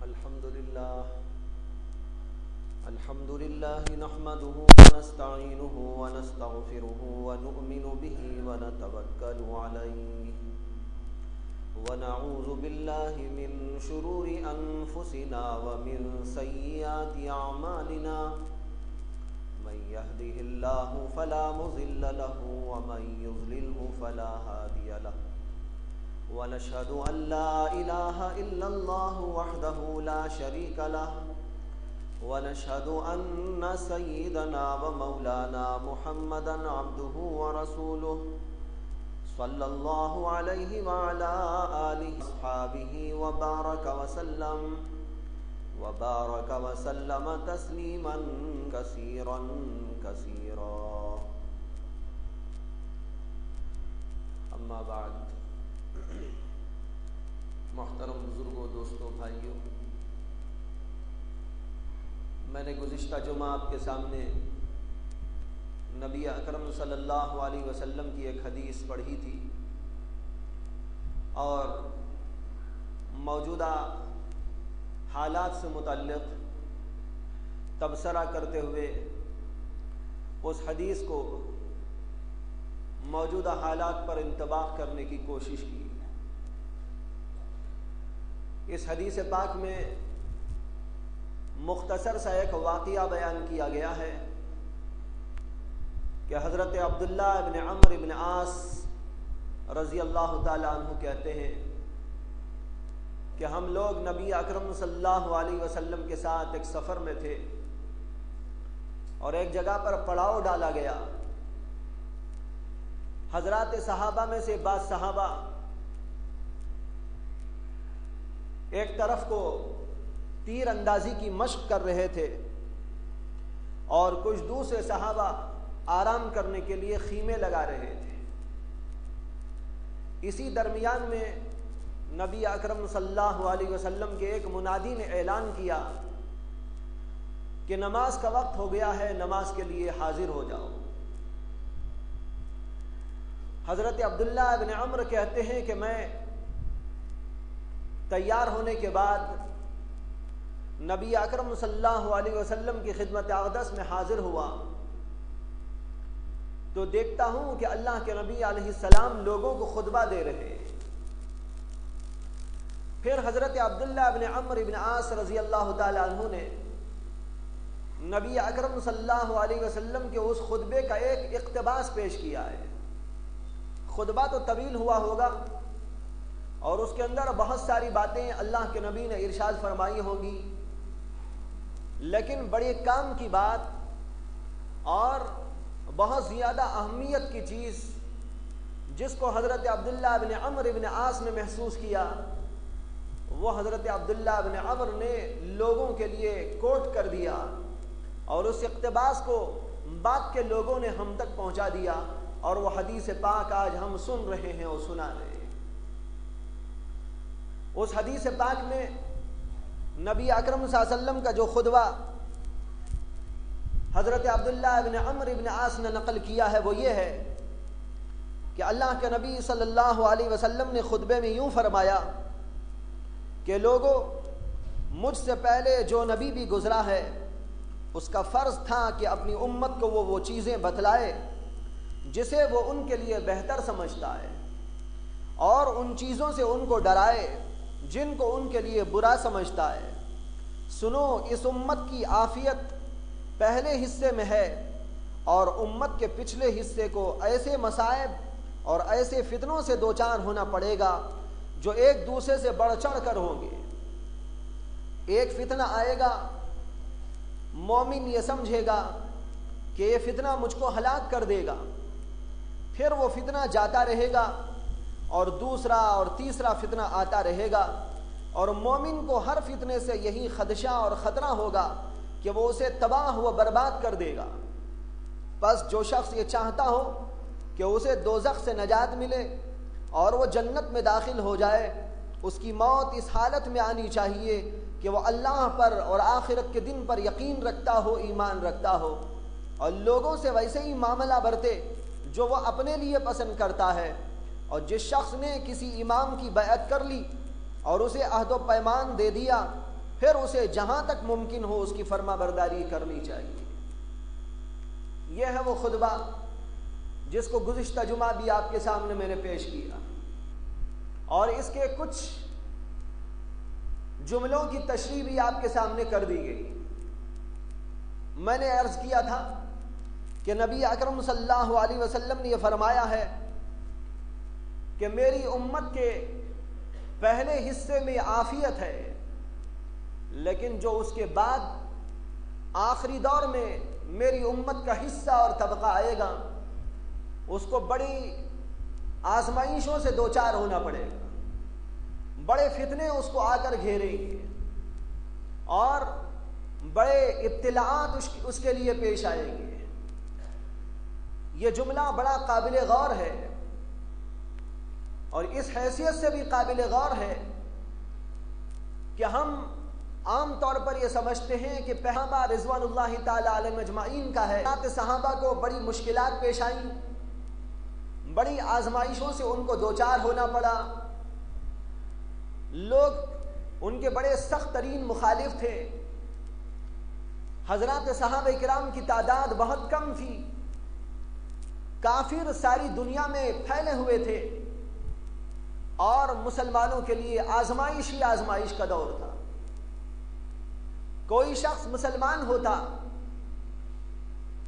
الحمد لله نحمده ونستعينه ونستغفره ونؤمن به ونتوكل عليه ونعوذ بالله من شرور أنفسنا ومن سيئات أعمالنا من يهده الله فلا مضل له ومن يضلله فلا هادي له ونشهد أن لا إله إلا الله وحده لا شريك له ونشهد أن سيدنا ومولانا محمدا عبده ورسوله صلى الله عليه وعلى آله وصحبه وبارك وسلم تسليما كثيرا أما بعد محترم بزرگوں، دوستوں، بھائیوں، میں نے گزشتہ جمعہ آپ کے سامنے نبی اکرم صلی اللہ علیہ وسلم کی ایک حدیث پڑھی تھی اور موجودہ حالات سے متعلق تبصرہ کرتے ہوئے اس حدیث کو موجودہ حالات پر انطباق کرنے کی کوشش کی۔ اس حدیث پاک میں مختصر سا ایک واقعہ بیان کیا گیا ہے کہ حضرت عبداللہ ابن عمرو ابن عاص رضی اللہ تعالی عنہ کہتے ہیں کہ ہم لوگ نبی اکرم صلی اللہ علیہ وسلم کے ساتھ ایک سفر میں تھے اور ایک جگہ پر پڑاؤ ڈالا گیا۔ حضرات صحابہ میں سے بعض صحابہ ایک طرف کو تیر اندازی کی مشق کر رہے تھے اور کچھ دوسرے صحابہ آرام کرنے کے لیے خیمے لگا رہے تھے۔ اسی درمیان میں نبی اکرم صلی اللہ علیہ وسلم کے ایک منادی نے اعلان کیا کہ نماز کا وقت ہو گیا ہے، نماز کے لیے حاضر ہو جاؤ۔ حضرت عبداللہ ابن عمرو کہتے ہیں کہ میں تیار ہونے کے بعد نبی اکرم صلی اللہ علیہ وسلم کی خدمت اقدس میں حاضر ہوا تو دیکھتا ہوں کہ اللہ کے نبی علیہ السلام لوگوں کو خطبہ دے رہے ہیں۔ پھر حضرت عبداللہ ابن عمرو ابن عاص رضی اللہ تعالی عنہ نے نبی اکرم صلی اللہ علیہ وسلم کے اس خطبے کا ایک اقتباس پیش کیا ہے۔ خطبہ تو طویل ہوا ہوگا اور اس کے اندر بہت ساری باتیں اللہ کے نبی نے ارشاد فرمائی ہوں گی، لیکن بڑے کام کی بات اور بہت زیادہ اہمیت کی چیز جس کو حضرت عبداللہ ابن عمرو ابن عاص نے محسوس کیا، وہ حضرت عبداللہ ابن عمرو نے لوگوں کے لیے کوٹ کر دیا اور اس اقتباس کو بعد کے لوگوں نے ہم تک پہنچا دیا اور وہ حدیث پاک آج ہم سن رہے ہیں اور سنا رہے ہیں۔ اس حدیث پاک میں نبی اکرم صلی اللہ علیہ وسلم کا جو خطبہ حضرت عبداللہ ابن عمرو ابن عاص نے نقل کیا ہے وہ یہ ہے کہ اللہ کے نبی صلی اللہ علیہ وسلم نے خطبے میں یوں فرمایا کہ لوگوں، مجھ سے پہلے جو نبی بھی گزرا ہے اس کا فرض تھا کہ اپنی امت کو وہ چیزیں بتلائے جسے وہ ان کے لیے بہتر سمجھتا ہے اور ان چیزوں سے ان کو ڈرائے جن کو ان کے لیے برا سمجھتا ہے۔ سنو، اس امت کی عافیت پہلے حصے میں ہے اور امت کے پچھلے حصے کو ایسے مصائب اور ایسے فتنوں سے دوچار ہونا پڑے گا جو ایک دوسرے سے بڑھ چڑھ کر ہوں گے۔ ایک فتنہ آئے گا، مومن یہ سمجھے گا کہ یہ فتنہ مجھ کو ہلاک کر دے گا، پھر وہ فتنہ جاتا رہے گا اور دوسرا اور تیسرا فتنہ آتا رہے گا اور مومن کو ہر فتنے سے یہی خدشہ اور خطرہ ہوگا کہ وہ اسے تباہ و برباد کر دے گا۔ بس جو شخص یہ چاہتا ہو کہ اسے دوزخ سے نجات ملے اور وہ جنت میں داخل ہو جائے، اس کی موت اس حالت میں آنی چاہیے کہ وہ اللہ پر اور آخرت کے دن پر یقین رکھتا ہو، ایمان رکھتا ہو اور لوگوں سے ویسے ہی معاملہ برتے جو وہ اپنے لیے پسند کرتا ہے۔ اور جس شخص نے کسی امام کی بیعت کر لی اور اسے عہد و پیمان دے دیا پھر اسے جہاں تک ممکن ہو اس کی فرما برداری کرنی چاہیے۔ یہ ہے وہ خطبہ جس کو گزشتہ جمعہ بھی آپ کے سامنے میں نے پیش کیا، اور اس کے کچھ جملوں کی تشریح بھی آپ کے سامنے کر دی گئی۔ میں نے عرض کیا تھا کہ نبی اکرم صلی اللہ علیہ وسلم نے یہ فرمایا ہے کہ میری امت کے پہلے حصے میں عافیت ہے، لیکن جو اس کے بعد آخری دور میں میری امت کا حصہ اور طبقہ آئے گا اس کو بڑی آزمائشوں سے دوچار ہونا پڑے گا، بڑے فتنے اس کو آ کر گھیریں گے اور بڑے ابتلاعات اس کے لیے پیش آئیں گے۔ یہ جملہ بڑا قابل غور ہے، اور اس حیثیت سے بھی قابل غور ہے کہ ہم عام طور پر یہ سمجھتے ہیں کہ صحابہ رضوان اللہ تعالی علیہم اجمعین کا ہے، صحابہ کو بڑی مشکلات پیش آئیں، بڑی آزمائشوں سے ان کو دوچار ہونا پڑا، لوگ ان کے بڑے سخت ترین مخالف تھے، حضرات صحابہ کرام کی تعداد بہت کم تھی، کافر ساری دنیا میں پھیلے ہوئے تھے، اور مسلمانوں کے لیے آزمائش ہی آزمائش کا دور تھا۔ کوئی شخص مسلمان ہوتا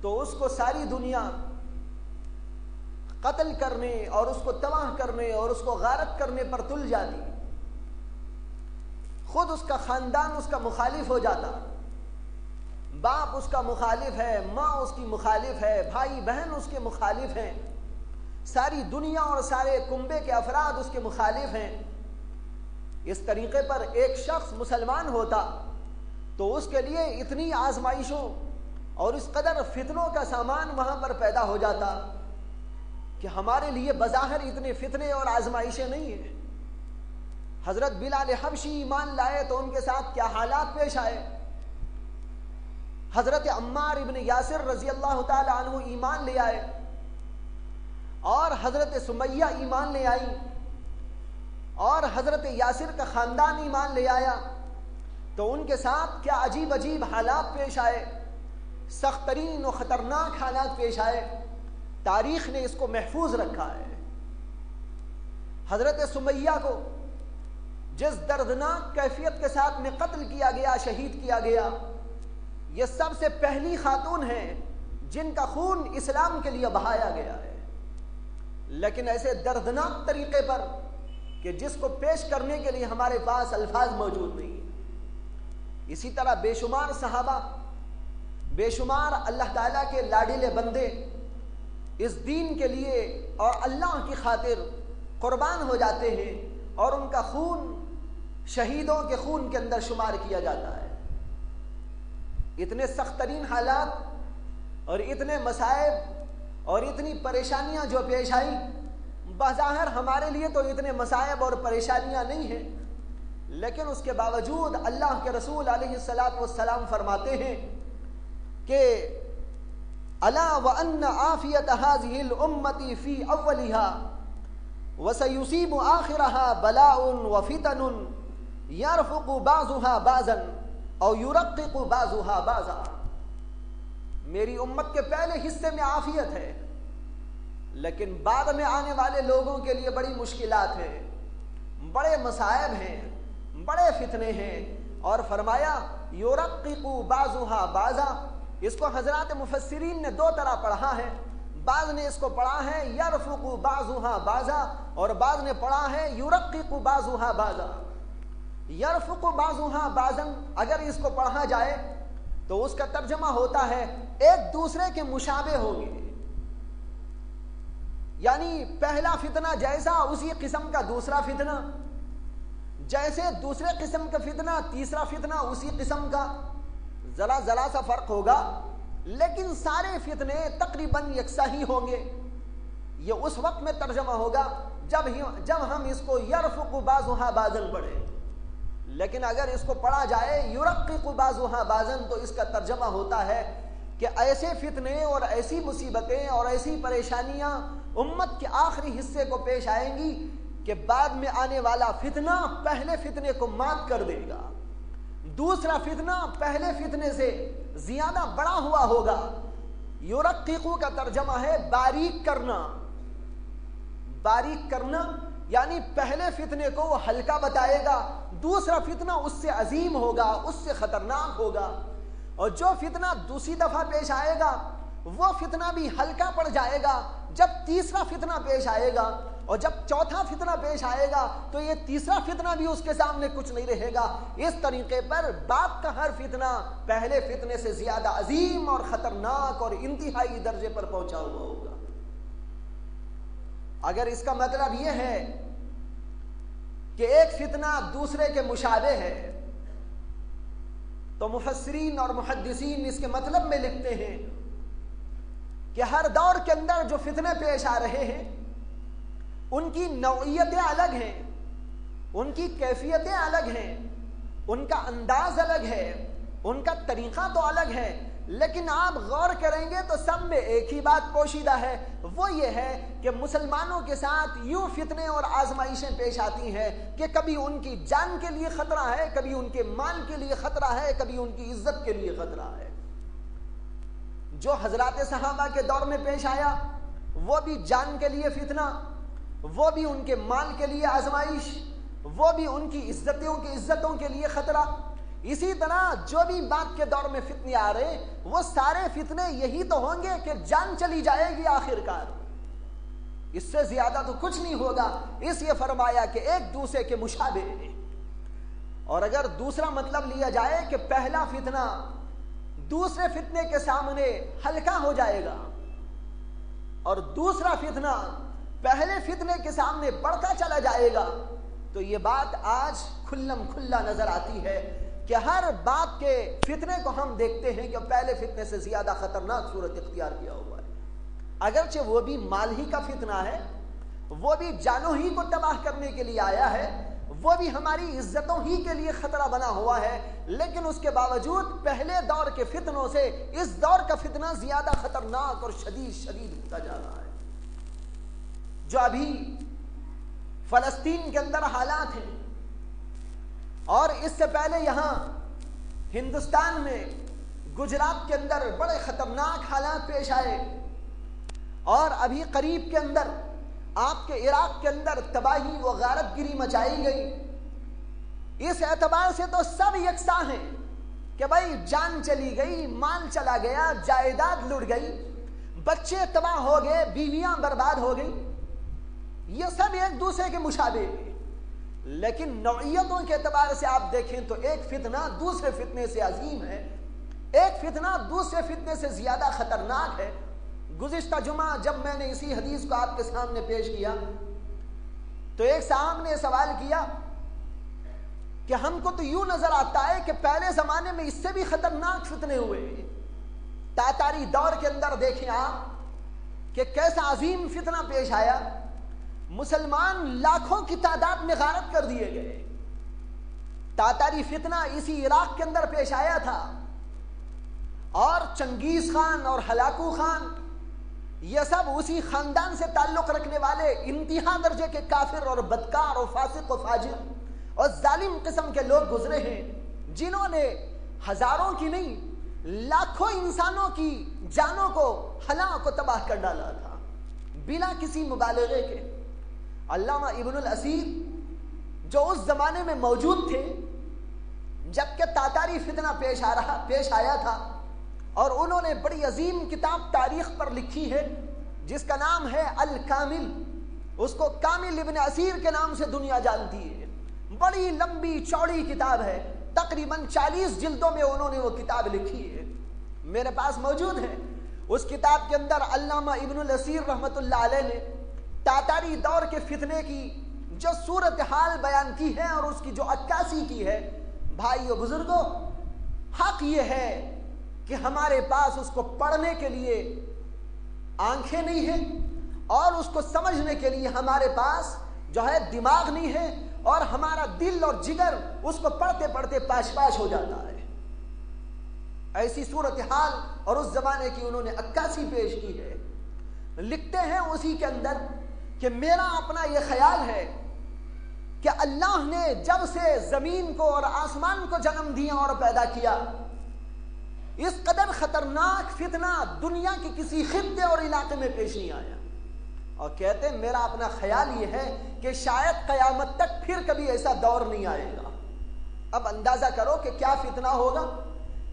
تو اس کو ساری دنیا قتل کرنے اور اس کو تباہ کرنے اور اس کو غارت کرنے پر تل جاتی، خود اس کا خاندان اس کا مخالف ہو جاتا، باپ اس کا مخالف ہے، ماں اس کی مخالف ہے، بھائی بہن اس کے مخالف ہیں، ساری دنیا اور سارے کنبے کے افراد اس کے مخالف ہیں۔ اس طریقے پر ایک شخص مسلمان ہوتا تو اس کے لیے اتنی آزمائشوں اور اس قدر فتنوں کا سامان وہاں پر پیدا ہو جاتا کہ ہمارے لیے بظاہر اتنے فتنے اور آزمائشیں نہیں ہیں۔ حضرت بلال حبشی ایمان لائے تو ان کے ساتھ کیا حالات پیش آئے، حضرت عمار ابن یاسر رضی اللہ تعالی عنہ ایمان لے آئے، اور حضرت سمیہ ایمان لے آئی، اور حضرت یاسر کا خاندان ایمان لے آیا، تو ان کے ساتھ کیا عجیب عجیب حالات پیش آئے، سخت ترین و خطرناک حالات پیش آئے۔ تاریخ نے اس کو محفوظ رکھا ہے۔ حضرت سمیہ کو جس دردناک کیفیت کے ساتھ میں قتل کیا گیا، شہید کیا گیا، یہ سب سے پہلی خاتون ہیں جن کا خون اسلام کے لیے بہایا گیا ہے، لیکن ایسے دردناک طریقے پر کہ جس کو پیش کرنے کے لیے ہمارے پاس الفاظ موجود نہیں۔ اسی طرح بے شمار صحابہ، بے شمار اللہ تعالیٰ کے لاڈلے بندے اس دین کے لیے اور اللہ کی خاطر قربان ہو جاتے ہیں، اور ان کا خون شہیدوں کے خون کے اندر شمار کیا جاتا ہے۔ اتنے سخت ترین حالات اور اتنے مصائب اور اتنی پریشانیاں جو پیش آئی، بظاہر ہمارے لیے تو اتنے مصائب اور پریشانیاں نہیں ہیں، لیکن اس کے باوجود اللہ کے رسول علیہ الصلاۃ والسلام فرماتے ہیں کہ الا وان عافیت هذه الامه في اولها وسيصيب آخرها بلاء وفتن يرفق بعضها بعضا او يرقق بعضها بعضا۔ میری امت کے پہلے حصے میں عافیت ہے، لیکن بعد میں آنے والے لوگوں کے لیے بڑی مشکلات ہیں، بڑے مصائب ہیں، بڑے فتنے ہیں، اور فرمایا یرقق بعضها بعضا۔ اس کو حضرات مفسرین نے دو طرح پڑھا ہے، بعض نے اس کو پڑھا ہے یرفق بعضها بعضا، اور بعض نے پڑھا ہے یرقق بعضها بعضا۔ یرفق بعضها بعضا اگر اس کو پڑھا جائے تو اس کا ترجمہ ہوتا ہے ایک دوسرے کے مشابہ ہوں گے، یعنی پہلا فتنہ جیسا اسی قسم کا دوسرا فتنہ، جیسے دوسرے قسم کا فتنہ تیسرا فتنہ اسی قسم کا، ذرا سا فرق ہوگا، لیکن سارے فتنے تقریباً یکساں ہی ہوں گے۔ یہ اس وقت میں ترجمہ ہوگا جب ہم اس کو یرفق بعضها بعضا پڑھیں، لیکن اگر اس کو پڑھا جائے یرقق بعضها بعضا تو اس کا ترجمہ ہوتا ہے کہ ایسے فتنے اور ایسی مصیبتیں اور ایسی پریشانیاں امت کے آخری حصے کو پیش آئیں گی کہ بعد میں آنے والا فتنہ پہلے فتنے کو مات کر دے گا، دوسرا فتنہ پہلے فتنے سے زیادہ بڑا ہوا ہوگا. یرققو کا ترجمہ ہے باریک کرنا. باریک کرنا یعنی پہلے فتنے کو وہ ہلکا بتائے گا, دوسرا فتنہ اس سے عظیم ہوگا, اس سے خطرناک ہوگا. اور جو فتنہ دوسری دفعہ پیش آئے گا وہ فتنہ بھی ہلکا پڑ جائے گا. جب تیسرا فتنہ پیش آئے گا اور جب چوتھا فتنہ پیش آئے گا تو یہ تیسرا فتنہ بھی اس کے سامنے کچھ نہیں رہے گا. اس طریقے پر باپ کا ہر فتنہ پہلے فتنے سے زیادہ عظیم اور خطرناک اور انتہائی درجے پر پہنچا ہوا ہوگا. اگر اس کا مطلب یہ ہے کہ ایک فتنہ دوسرے کے مشابہ ہے تو مفسرین اور محدثین اس کے مطلب میں لکھتے ہیں کہ ہر دور کے اندر جو فتنے پیش آ رہے ہیں ان کی نوعیتیں الگ ہیں, ان کی کیفیتیں الگ ہیں, ان کا انداز الگ ہے, ان کا طریقہ تو الگ ہے, لیکن آپ غور کریں گے تو سب میں ایک ہی بات پوشیدہ ہے, وہ یہ ہے کہ مسلمانوں کے ساتھ یوں فتنے اور آزمائشیں پیش آتی ہیں کہ کبھی ان کی جان کے لیے خطرہ ہے, کبھی ان کے مال کے لیے خطرہ ہے, کبھی ان کی عزت کے لیے خطرہ ہے. جو حضرات صحابہ کے دور میں پیش آیا وہ بھی جان کے لیے فتنہ, وہ بھی ان کے مال کے لیے آزمائش, وہ بھی ان کی عزتوں کے لیے خطرہ. اسی طرح جو بھی بات کے دور میں فتنے آ رہے وہ سارے فتنے یہی تو ہوں گے کہ جان چلی جائے گی آخرکار, اس سے زیادہ تو کچھ نہیں ہوگا. اس لیے فرمایا کہ ایک دوسرے کے مشابہ ہیں. اور اگر دوسرا مطلب لیا جائے کہ پہلا فتنہ دوسرے فتنے کے سامنے ہلکا ہو جائے گا اور دوسرا فتنہ پہلے فتنے کے سامنے بڑھتا چلا جائے گا, تو یہ بات آج کھلم کھلا نظر آتی ہے کہ ہر بات کے فتنے کو ہم دیکھتے ہیں کہ پہلے فتنے سے زیادہ خطرناک صورت اختیار کیا ہوا ہے. اگرچہ وہ بھی مال ہی کا فتنہ ہے, وہ بھی جانوں ہی کو تباہ کرنے کے لیے آیا ہے, وہ بھی ہماری عزتوں ہی کے لیے خطرہ بنا ہوا ہے, لیکن اس کے باوجود پہلے دور کے فتنوں سے اس دور کا فتنہ زیادہ خطرناک اور شدید ہوتا جا رہا ہے. جو ابھی فلسطین کے اندر حالات ہیں اور اس سے پہلے یہاں ہندوستان میں گجرات کے اندر بڑے خطرناک حالات پیش آئے, اور ابھی قریب کے اندر آپ کے عراق کے اندر تباہی و غارت گری مچائی گئی. اس اعتبار سے تو سب یکساں ہیں کہ بھائی جان چلی گئی, مال چلا گیا, جائیداد لٹ گئی, بچے تباہ ہو گئے, بیویاں برباد ہو گئی, یہ سب ایک دوسرے کے مشابہ ہیں. لیکن نوعیتوں کے اعتبار سے آپ دیکھیں تو ایک فتنہ دوسرے فتنے سے عظیم ہے, ایک فتنہ دوسرے فتنے سے زیادہ خطرناک ہے. گزشتہ جمعہ جب میں نے اسی حدیث کو آپ کے سامنے پیش کیا تو ایک صاحب نے سوال کیا کہ ہم کو تو یوں نظر آتا ہے کہ پہلے زمانے میں اس سے بھی خطرناک فتنے ہوئے. تاتاری دور کے اندر دیکھیں آپ کہ کیسا عظیم فتنہ پیش آیا, مسلمان لاکھوں کی تعداد میں غارت کر دیے گئے. تاتاری فتنہ اسی عراق کے اندر پیش آیا تھا, اور چنگیز خان اور ہلاکو خان یہ سب اسی خاندان سے تعلق رکھنے والے انتہا درجے کے کافر اور بدکار اور فاسق و فاجر اور ظالم قسم کے لوگ گزرے ہیں, جنہوں نے ہزاروں کی نہیں لاکھوں انسانوں کی جانوں کو ہلاک و تباہ کر ڈالا تھا بلا کسی مبالغے کے. علامہ ابن الاسیر جو اس زمانے میں موجود تھے جبکہ تاتاری فتنہ پیش آیا تھا, اور انہوں نے بڑی عظیم کتاب تاریخ پر لکھی ہے جس کا نام ہے الکامل. اس کو کامل ابن اسیر کے نام سے دنیا جانتی ہے. بڑی لمبی چوڑی کتاب ہے, تقریباً 40 جلدوں میں انہوں نے وہ کتاب لکھی ہے, میرے پاس موجود ہے. اس کتاب کے اندر علامہ ابن الاسیر رحمۃ اللہ علیہ نے تاتاری دور کے فتنے کی جو صورتحال بیان کی ہے اور اس کی جو عکاسی کی ہے. بھائیو بزرگوں, حق یہ ہے کہ ہمارے پاس اس کو پڑھنے کے لیے آنکھیں نہیں ہیں اور اس کو سمجھنے کے لیے ہمارے پاس جو ہے دماغ نہیں ہے, اور ہمارا دل اور جگر اس کو پڑھتے پڑھتے پاش پاش ہو جاتا ہے. ایسی صورتحال اور اس زمانے کی انہوں نے عکاسی پیش کی ہے. لکھتے ہیں اسی کے اندر کہ میرا اپنا یہ خیال ہے کہ اللہ نے جب سے زمین کو اور آسمان کو جنم دیا اور پیدا کیا، اس قدر خطرناک فتنہ دنیا کے کسی خطے اور علاقے میں پیش نہیں آیا۔ اور کہتے ہیں میرا اپنا خیال یہ ہے کہ شاید قیامت تک پھر کبھی ایسا دور نہیں آئے گا۔ اب اندازہ کرو کہ کیا فتنہ ہوگا،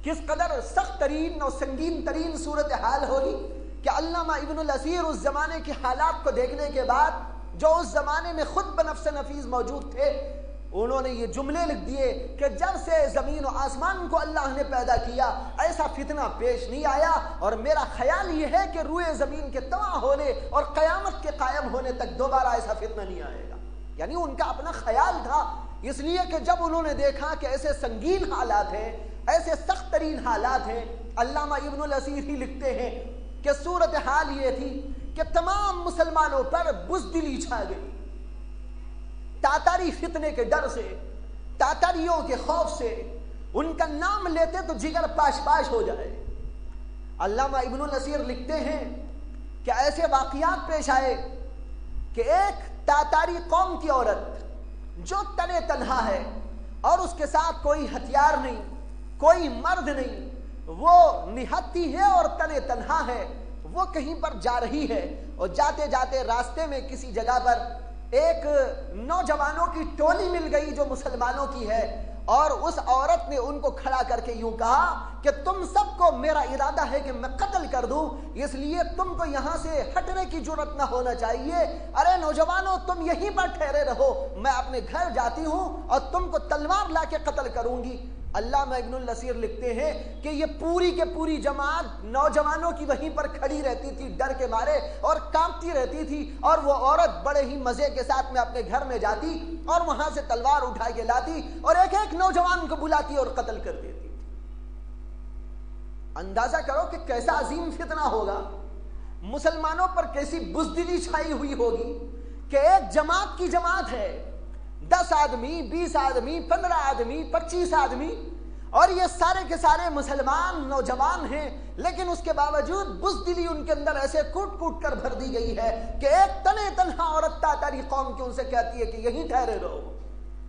کس قدر سخت ترین اور سنگین ترین صورتحال ہوگی کہ علامہ ابن الاثیر اس زمانے کے حالات کو دیکھنے کے بعد، جو اس زمانے میں خود بنفس نفیس موجود تھے، انہوں نے یہ جملے لکھ دیے کہ جب سے زمین و آسمان کو اللہ نے پیدا کیا ایسا فتنہ پیش نہیں آیا، اور میرا خیال یہ ہے کہ روئے زمین کے تباہ ہونے اور قیامت کے قائم ہونے تک دوبارہ ایسا فتنہ نہیں آئے گا۔ یعنی ان کا اپنا خیال تھا، اس لیے کہ جب انہوں نے دیکھا کہ ایسے سنگین حالات ہیں، ایسے سخت ترین حالات ہیں، علامہ ابن الاثیر ہی لکھتے ہیں کہ صورتحال یہ تھی کہ تمام مسلمانوں پر بزدلی چھا گئی، تاتاری فتنے کے ڈر سے، تاتاریوں کے خوف سے، ان کا نام لیتے تو جگر پاش پاش ہو جائے۔ علامہ ابن الاثیر لکھتے ہیں کہ ایسے واقعات پیش آئے کہ ایک تاتاری قوم کی عورت جو تنے تنہا ہے اور اس کے ساتھ کوئی ہتھیار نہیں، کوئی مرد نہیں، وہ نہتی ہے اور تنے تنہا ہے، وہ کہیں پر جا رہی ہے، اور جاتے جاتے راستے میں کسی جگہ پر ایک نوجوانوں کی ٹولی مل گئی جو مسلمانوں کی ہے، اور اس عورت نے ان کو کھڑا کر کے یوں کہا کہ تم سب کو میرا ارادہ ہے کہ میں قتل کر دوں، اس لیے تم کو یہاں سے ہٹنے کی جرات نہ ہونا چاہیے۔ ارے نوجوانوں، تم یہیں پر ٹھہرے رہو، میں اپنے گھر جاتی ہوں اور تم کو تلوار لا کے قتل کروں گی۔ علامہ ابن الاثیر لکھتے ہیں کہ یہ پوری کے پوری جماعت نوجوانوں کی وہیں پر کھڑی رہتی تھی ڈر کے مارے اور کانپتی رہتی تھی، اور وہ عورت بڑے ہی مزے کے ساتھ میں اپنے گھر میں جاتی اور وہاں سے تلوار اٹھا کے لاتی اور ایک ایک نوجوان کو بلاتی اور قتل کر دیتی۔ اندازہ کرو کہ کیسا عظیم فتنہ ہوگا، مسلمانوں پر کیسی بزدلی چھائی ہوئی ہوگی کہ ایک جماعت کی جماعت ہے، 10 آدمی، 20 آدمی، 15 آدمی، 25 آدمی، اور یہ سارے کے سارے مسلمان نوجوان ہیں، لیکن اس کے باوجود بزدلی ان کے اندر ایسے کوٹ کوٹ کر بھر دی گئی ہے کہ ایک تنے تنہا عورت تاتاری قوم کی ان سے کہتی ہے کہ یہیں ٹھہرے رہو،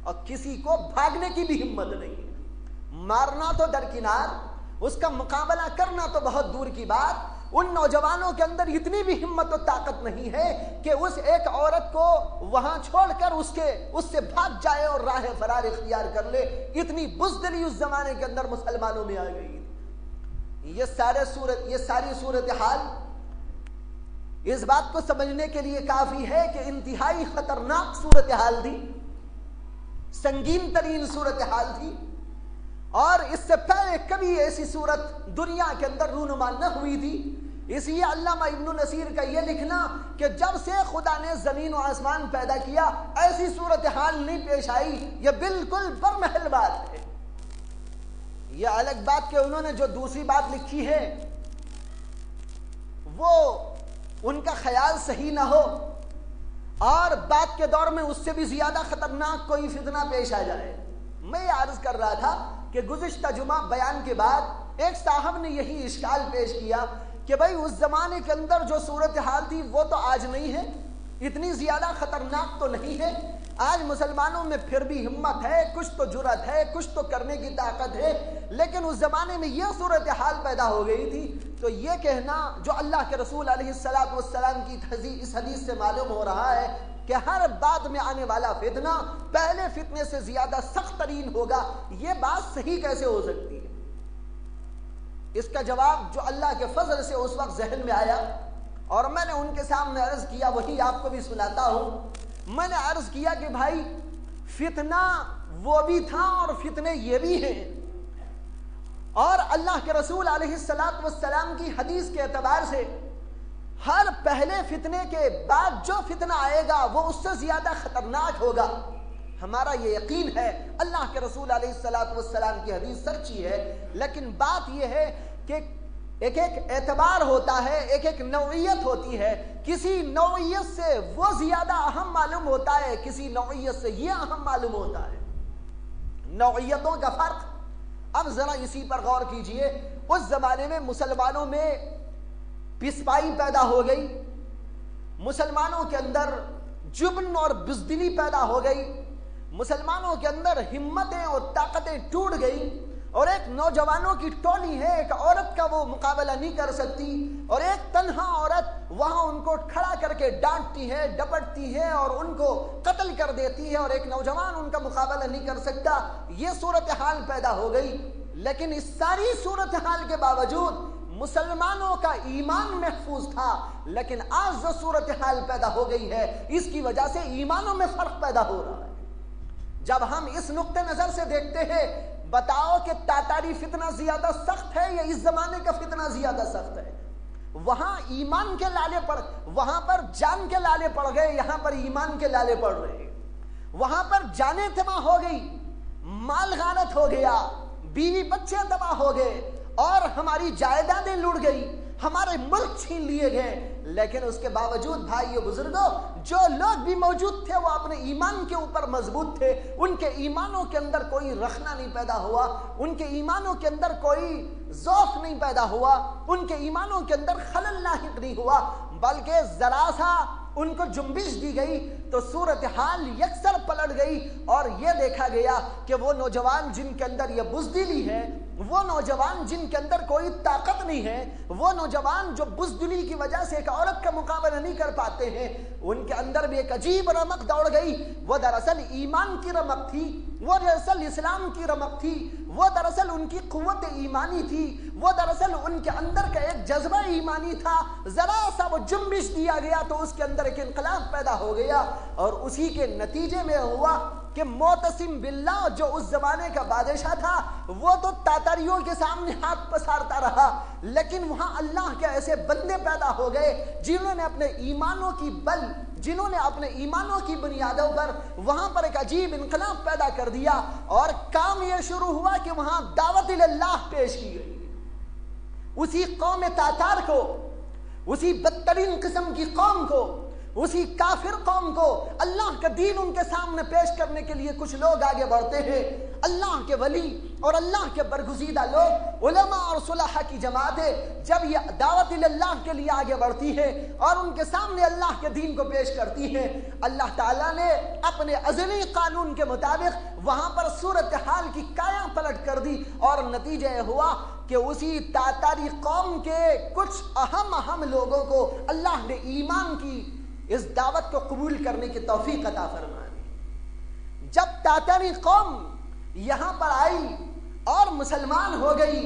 اور کسی کو بھاگنے کی بھی ہمت نہیں، مارنا تو درکنار، اس کا مقابلہ کرنا تو بہت دور کی بات۔ ان نوجوانوں کے اندر اتنی بھی ہمت و طاقت نہیں ہے کہ اس ایک عورت کو وہاں چھوڑ کر اس سے بھاگ جائے اور راہ فرار اختیار کر لے، اتنی بزدلی اس زمانے کے اندر مسلمانوں میں آ گئی۔ یہ ساری صورتحال اس بات کو سمجھنے کے لیے کافی ہے کہ انتہائی خطرناک صورتحال تھی، سنگین ترین صورتحال تھی، اور اس سے پہلے کبھی ایسی صورت دنیا کے اندر رونما نہ ہوئی تھی۔ اس لیے علامہ ابن الاثیر کا یہ لکھنا کہ جب سے خدا نے زمین و آسمان پیدا کیا ایسی صورتحال نہیں پیش آئی، یہ بالکل برمحل بات ہے۔ یہ الگ بات کہ انہوں نے جو دوسری بات لکھی ہے وہ ان کا خیال صحیح نہ ہو، اور بات کے دور میں اس سے بھی زیادہ خطرناک کوئی فتنہ پیش آ جائے۔ میں یہ عرض کر رہا تھا کہ گزشتہ جمعہ بیان کے بعد ایک صاحب نے یہی اشکال پیش کیا کہ بھائی اس زمانے کے اندر جو صورتحال تھی وہ تو آج نہیں ہے، اتنی زیادہ خطرناک تو نہیں ہے، آج مسلمانوں میں پھر بھی ہمت ہے، کچھ تو جرات ہے، کچھ تو کرنے کی طاقت ہے، لیکن اس زمانے میں یہ صورتحال پیدا ہو گئی تھی۔ تو یہ کہنا جو اللہ کے رسول علیہ السلام کی اس حدیث سے معلوم ہو رہا ہے کہ ہر بعد میں آنے والا فتنہ پہلے فتنے سے زیادہ سخت ترین ہوگا، یہ بات صحیح کیسے ہو سکتی ہے؟ اس کا جواب جو اللہ کے فضل سے اس وقت ذہن میں آیا اور میں نے ان کے سامنے عرض کیا وہی آپ کو بھی سناتا ہوں۔ میں نے عرض کیا کہ بھائی فتنہ وہ بھی تھا اور فتنے یہ بھی ہیں، اور اللہ کے رسول علیہ السلام کی حدیث کے اعتبار سے ہر پہلے فتنے کے بعد جو فتنہ آئے گا وہ اس سے زیادہ خطرناک ہوگا۔ ہمارا یہ یقین ہے، اللہ کے رسول علیہ السلام کی حدیث سچی ہے، لیکن بات یہ ہے کہ ایک ایک اعتبار ہوتا ہے، ایک ایک نوعیت ہوتی ہے، کسی نوعیت سے وہ زیادہ اہم معلوم ہوتا ہے، کسی نوعیت سے یہ اہم معلوم ہوتا ہے۔ نوعیتوں کا فرق، اب ذرا اسی پر غور کیجئے۔ اس زمانے میں مسلمانوں میں پسپائی پیدا ہو گئی، مسلمانوں کے اندر جبن اور بزدلی پیدا ہو گئی، مسلمانوں کے اندر ہمتیں اور طاقتیں ٹوٹ گئی، اور ایک نوجوانوں کی ٹولی ہے، ایک عورت کا وہ مقابلہ نہیں کر سکتی، اور ایک تنہا عورت وہاں ان کو کھڑا کر کے ڈانٹتی ہے، ڈپٹتی ہے اور ان کو قتل کر دیتی ہے، اور ایک نوجوان ان کا مقابلہ نہیں کر سکتا۔ یہ صورتحال پیدا ہو گئی، لیکن اس ساری صورتحال کے باوجود مسلمانوں کا ایمان محفوظ تھا۔ لیکن آج جو صورتحال پیدا ہو گئی ہے، اس کی وجہ سے ایمانوں میں فرق پیدا ہو رہا ہے۔ جب ہم اس نقطہ نظر سے دیکھتے ہیں، بتاؤ کہ تاتاری فتنہ زیادہ سخت ہے یا اس زمانے کا فتنہ زیادہ سخت ہے؟ وہاں ایمان کے لالے پڑ، وہاں پر جان کے لالے پڑ گئے، یہاں پر ایمان کے لالے پڑ رہے ہیں۔ وہاں پر جانیں تباہ ہو گئی، مال غارت ہو گیا، بیوی بچے تباہ ہو گئے، اور ہماری جائیدادیں لوٹ گئی، ہمارے ملک چھین لیے گئے۔ لیکن اس کے باوجود بھائیو بزرگوں، جو لوگ بھی موجود تھے وہ اپنے ایمان کے اوپر مضبوط تھے، ان کے ایمانوں کے اندر کوئی رخنہ نہیں پیدا ہوا، ان کے ایمانوں کے اندر کوئی ذوق نہیں پیدا ہوا، ان کے ایمانوں کے اندر خلل لاحق نہیں ہوا، بلکہ ذرا سا ان کو جنبش دی گئی تو صورتحال یکسر پلٹ گئی، اور یہ دیکھا گیا کہ وہ نوجوان جن کے اندر یہ بزدلی ہے، وہ نوجوان جن کے اندر کوئی طاقت نہیں ہے، وہ نوجوان جو بزدلی کی وجہ سے ایک عورت کا مقابلہ نہیں کر پاتے ہیں، ان کے اندر بھی ایک عجیب رمق دوڑ گئی۔ وہ دراصل ایمان کی رمق تھی، وہ دراصل اسلام کی رمق تھی، وہ دراصل ان کی قوت ایمانی تھی، وہ دراصل ان کے اندر کا ایک جذبہ ایمانی تھا۔ ذرا سا وہ جنبش دیا گیا تو اس کے اندر ایک انقلاب پیدا ہو گیا، اور اسی کے نتیجے میں ہوا کہ معتصم باللہ جو اس زمانے کا بادشاہ تھا، وہ تو تاتاریوں کے سامنے ہاتھ پسارتا رہا، لیکن وہاں اللہ کے ایسے بندے پیدا ہو گئے جنہوں نے اپنے ایمانوں کی بل، جنہوں نے اپنے ایمانوں کی بنیادوں پر وہاں پر ایک عجیب انقلاب پیدا کر دیا، اور کام یہ شروع ہوا کہ وہاں دعوت اللہ پیش کی گئی۔ اسی قوم تاتار کو، اسی بدترین قسم کی قوم کو، اسی کافر قوم کو اللہ کا دین ان کے سامنے پیش کرنے کے لیے کچھ لوگ آگے بڑھتے ہیں۔ اللہ کے ولی اور اللہ کے برگزیدہ لوگ، علماء اور صلحاء کی جماعتیں جب یہ دعوت اللہ کے لیے آگے بڑھتی ہے اور ان کے سامنے اللہ کے دین کو پیش کرتی ہے، اللہ تعالیٰ نے اپنے ازلی قانون کے مطابق وہاں پر صورتحال کی کایا پلٹ کر دی، اور نتیجہ یہ ہوا کہ اسی تاتاری قوم کے کچھ اہم لوگوں کو اللہ نے ایمان کی اس دعوت کو قبول کرنے کی توفیق عطا فرما دی۔ جب تاتاری قوم یہاں پر آئی اور مسلمان ہو گئی،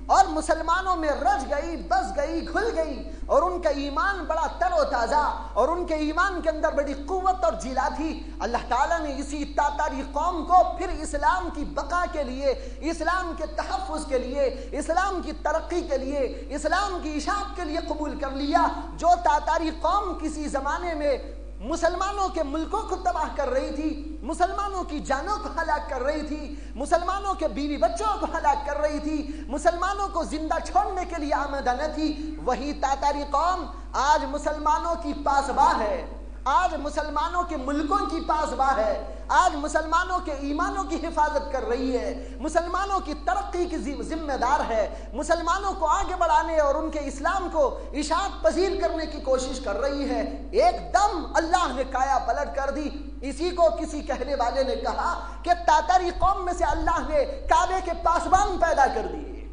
اور مسلمانوں میں رچ گئی، بس گئی، گھل گئی، اور ان کا ایمان بڑا تر و تازہ، اور ان کے ایمان کے اندر بڑی قوت اور جلا تھی، اللہ تعالیٰ نے اسی تاتاری قوم کو پھر اسلام کی بقا کے لیے، اسلام کے تحفظ کے لیے، اسلام کی ترقی کے لیے، اسلام کی اشاعت کے لیے قبول کر لیا۔ جو تاتاری قوم کسی زمانے میں مسلمانوں کے ملکوں کو تباہ کر رہی تھی، مسلمانوں کی جانوں کو ہلاک کر رہی تھی، مسلمانوں کے بیوی بچوں کو ہلاک کر رہی تھی، مسلمانوں کو زندہ چھوڑنے کے لیے آمادہ نہ تھی، وہی تاتاری قوم آج مسلمانوں کی پاسباں ہے، آج مسلمانوں کے ملکوں کی پاسباں ہے، آج مسلمانوں کے ایمانوں کی حفاظت کر رہی ہے، مسلمانوں کی ترقی کی ذمہ دار ہے، مسلمانوں کو آگے بڑھانے اور ان کے اسلام کو اشاعت پذیر کرنے کی کوشش کر رہی ہے۔ ایک دم اللہ نے کایا پلٹ کر دی۔ اسی کو کسی کہنے والے نے کہا کہ تاتاری قوم میں سے اللہ نے کعبے کے پاسبان پیدا کر دیے،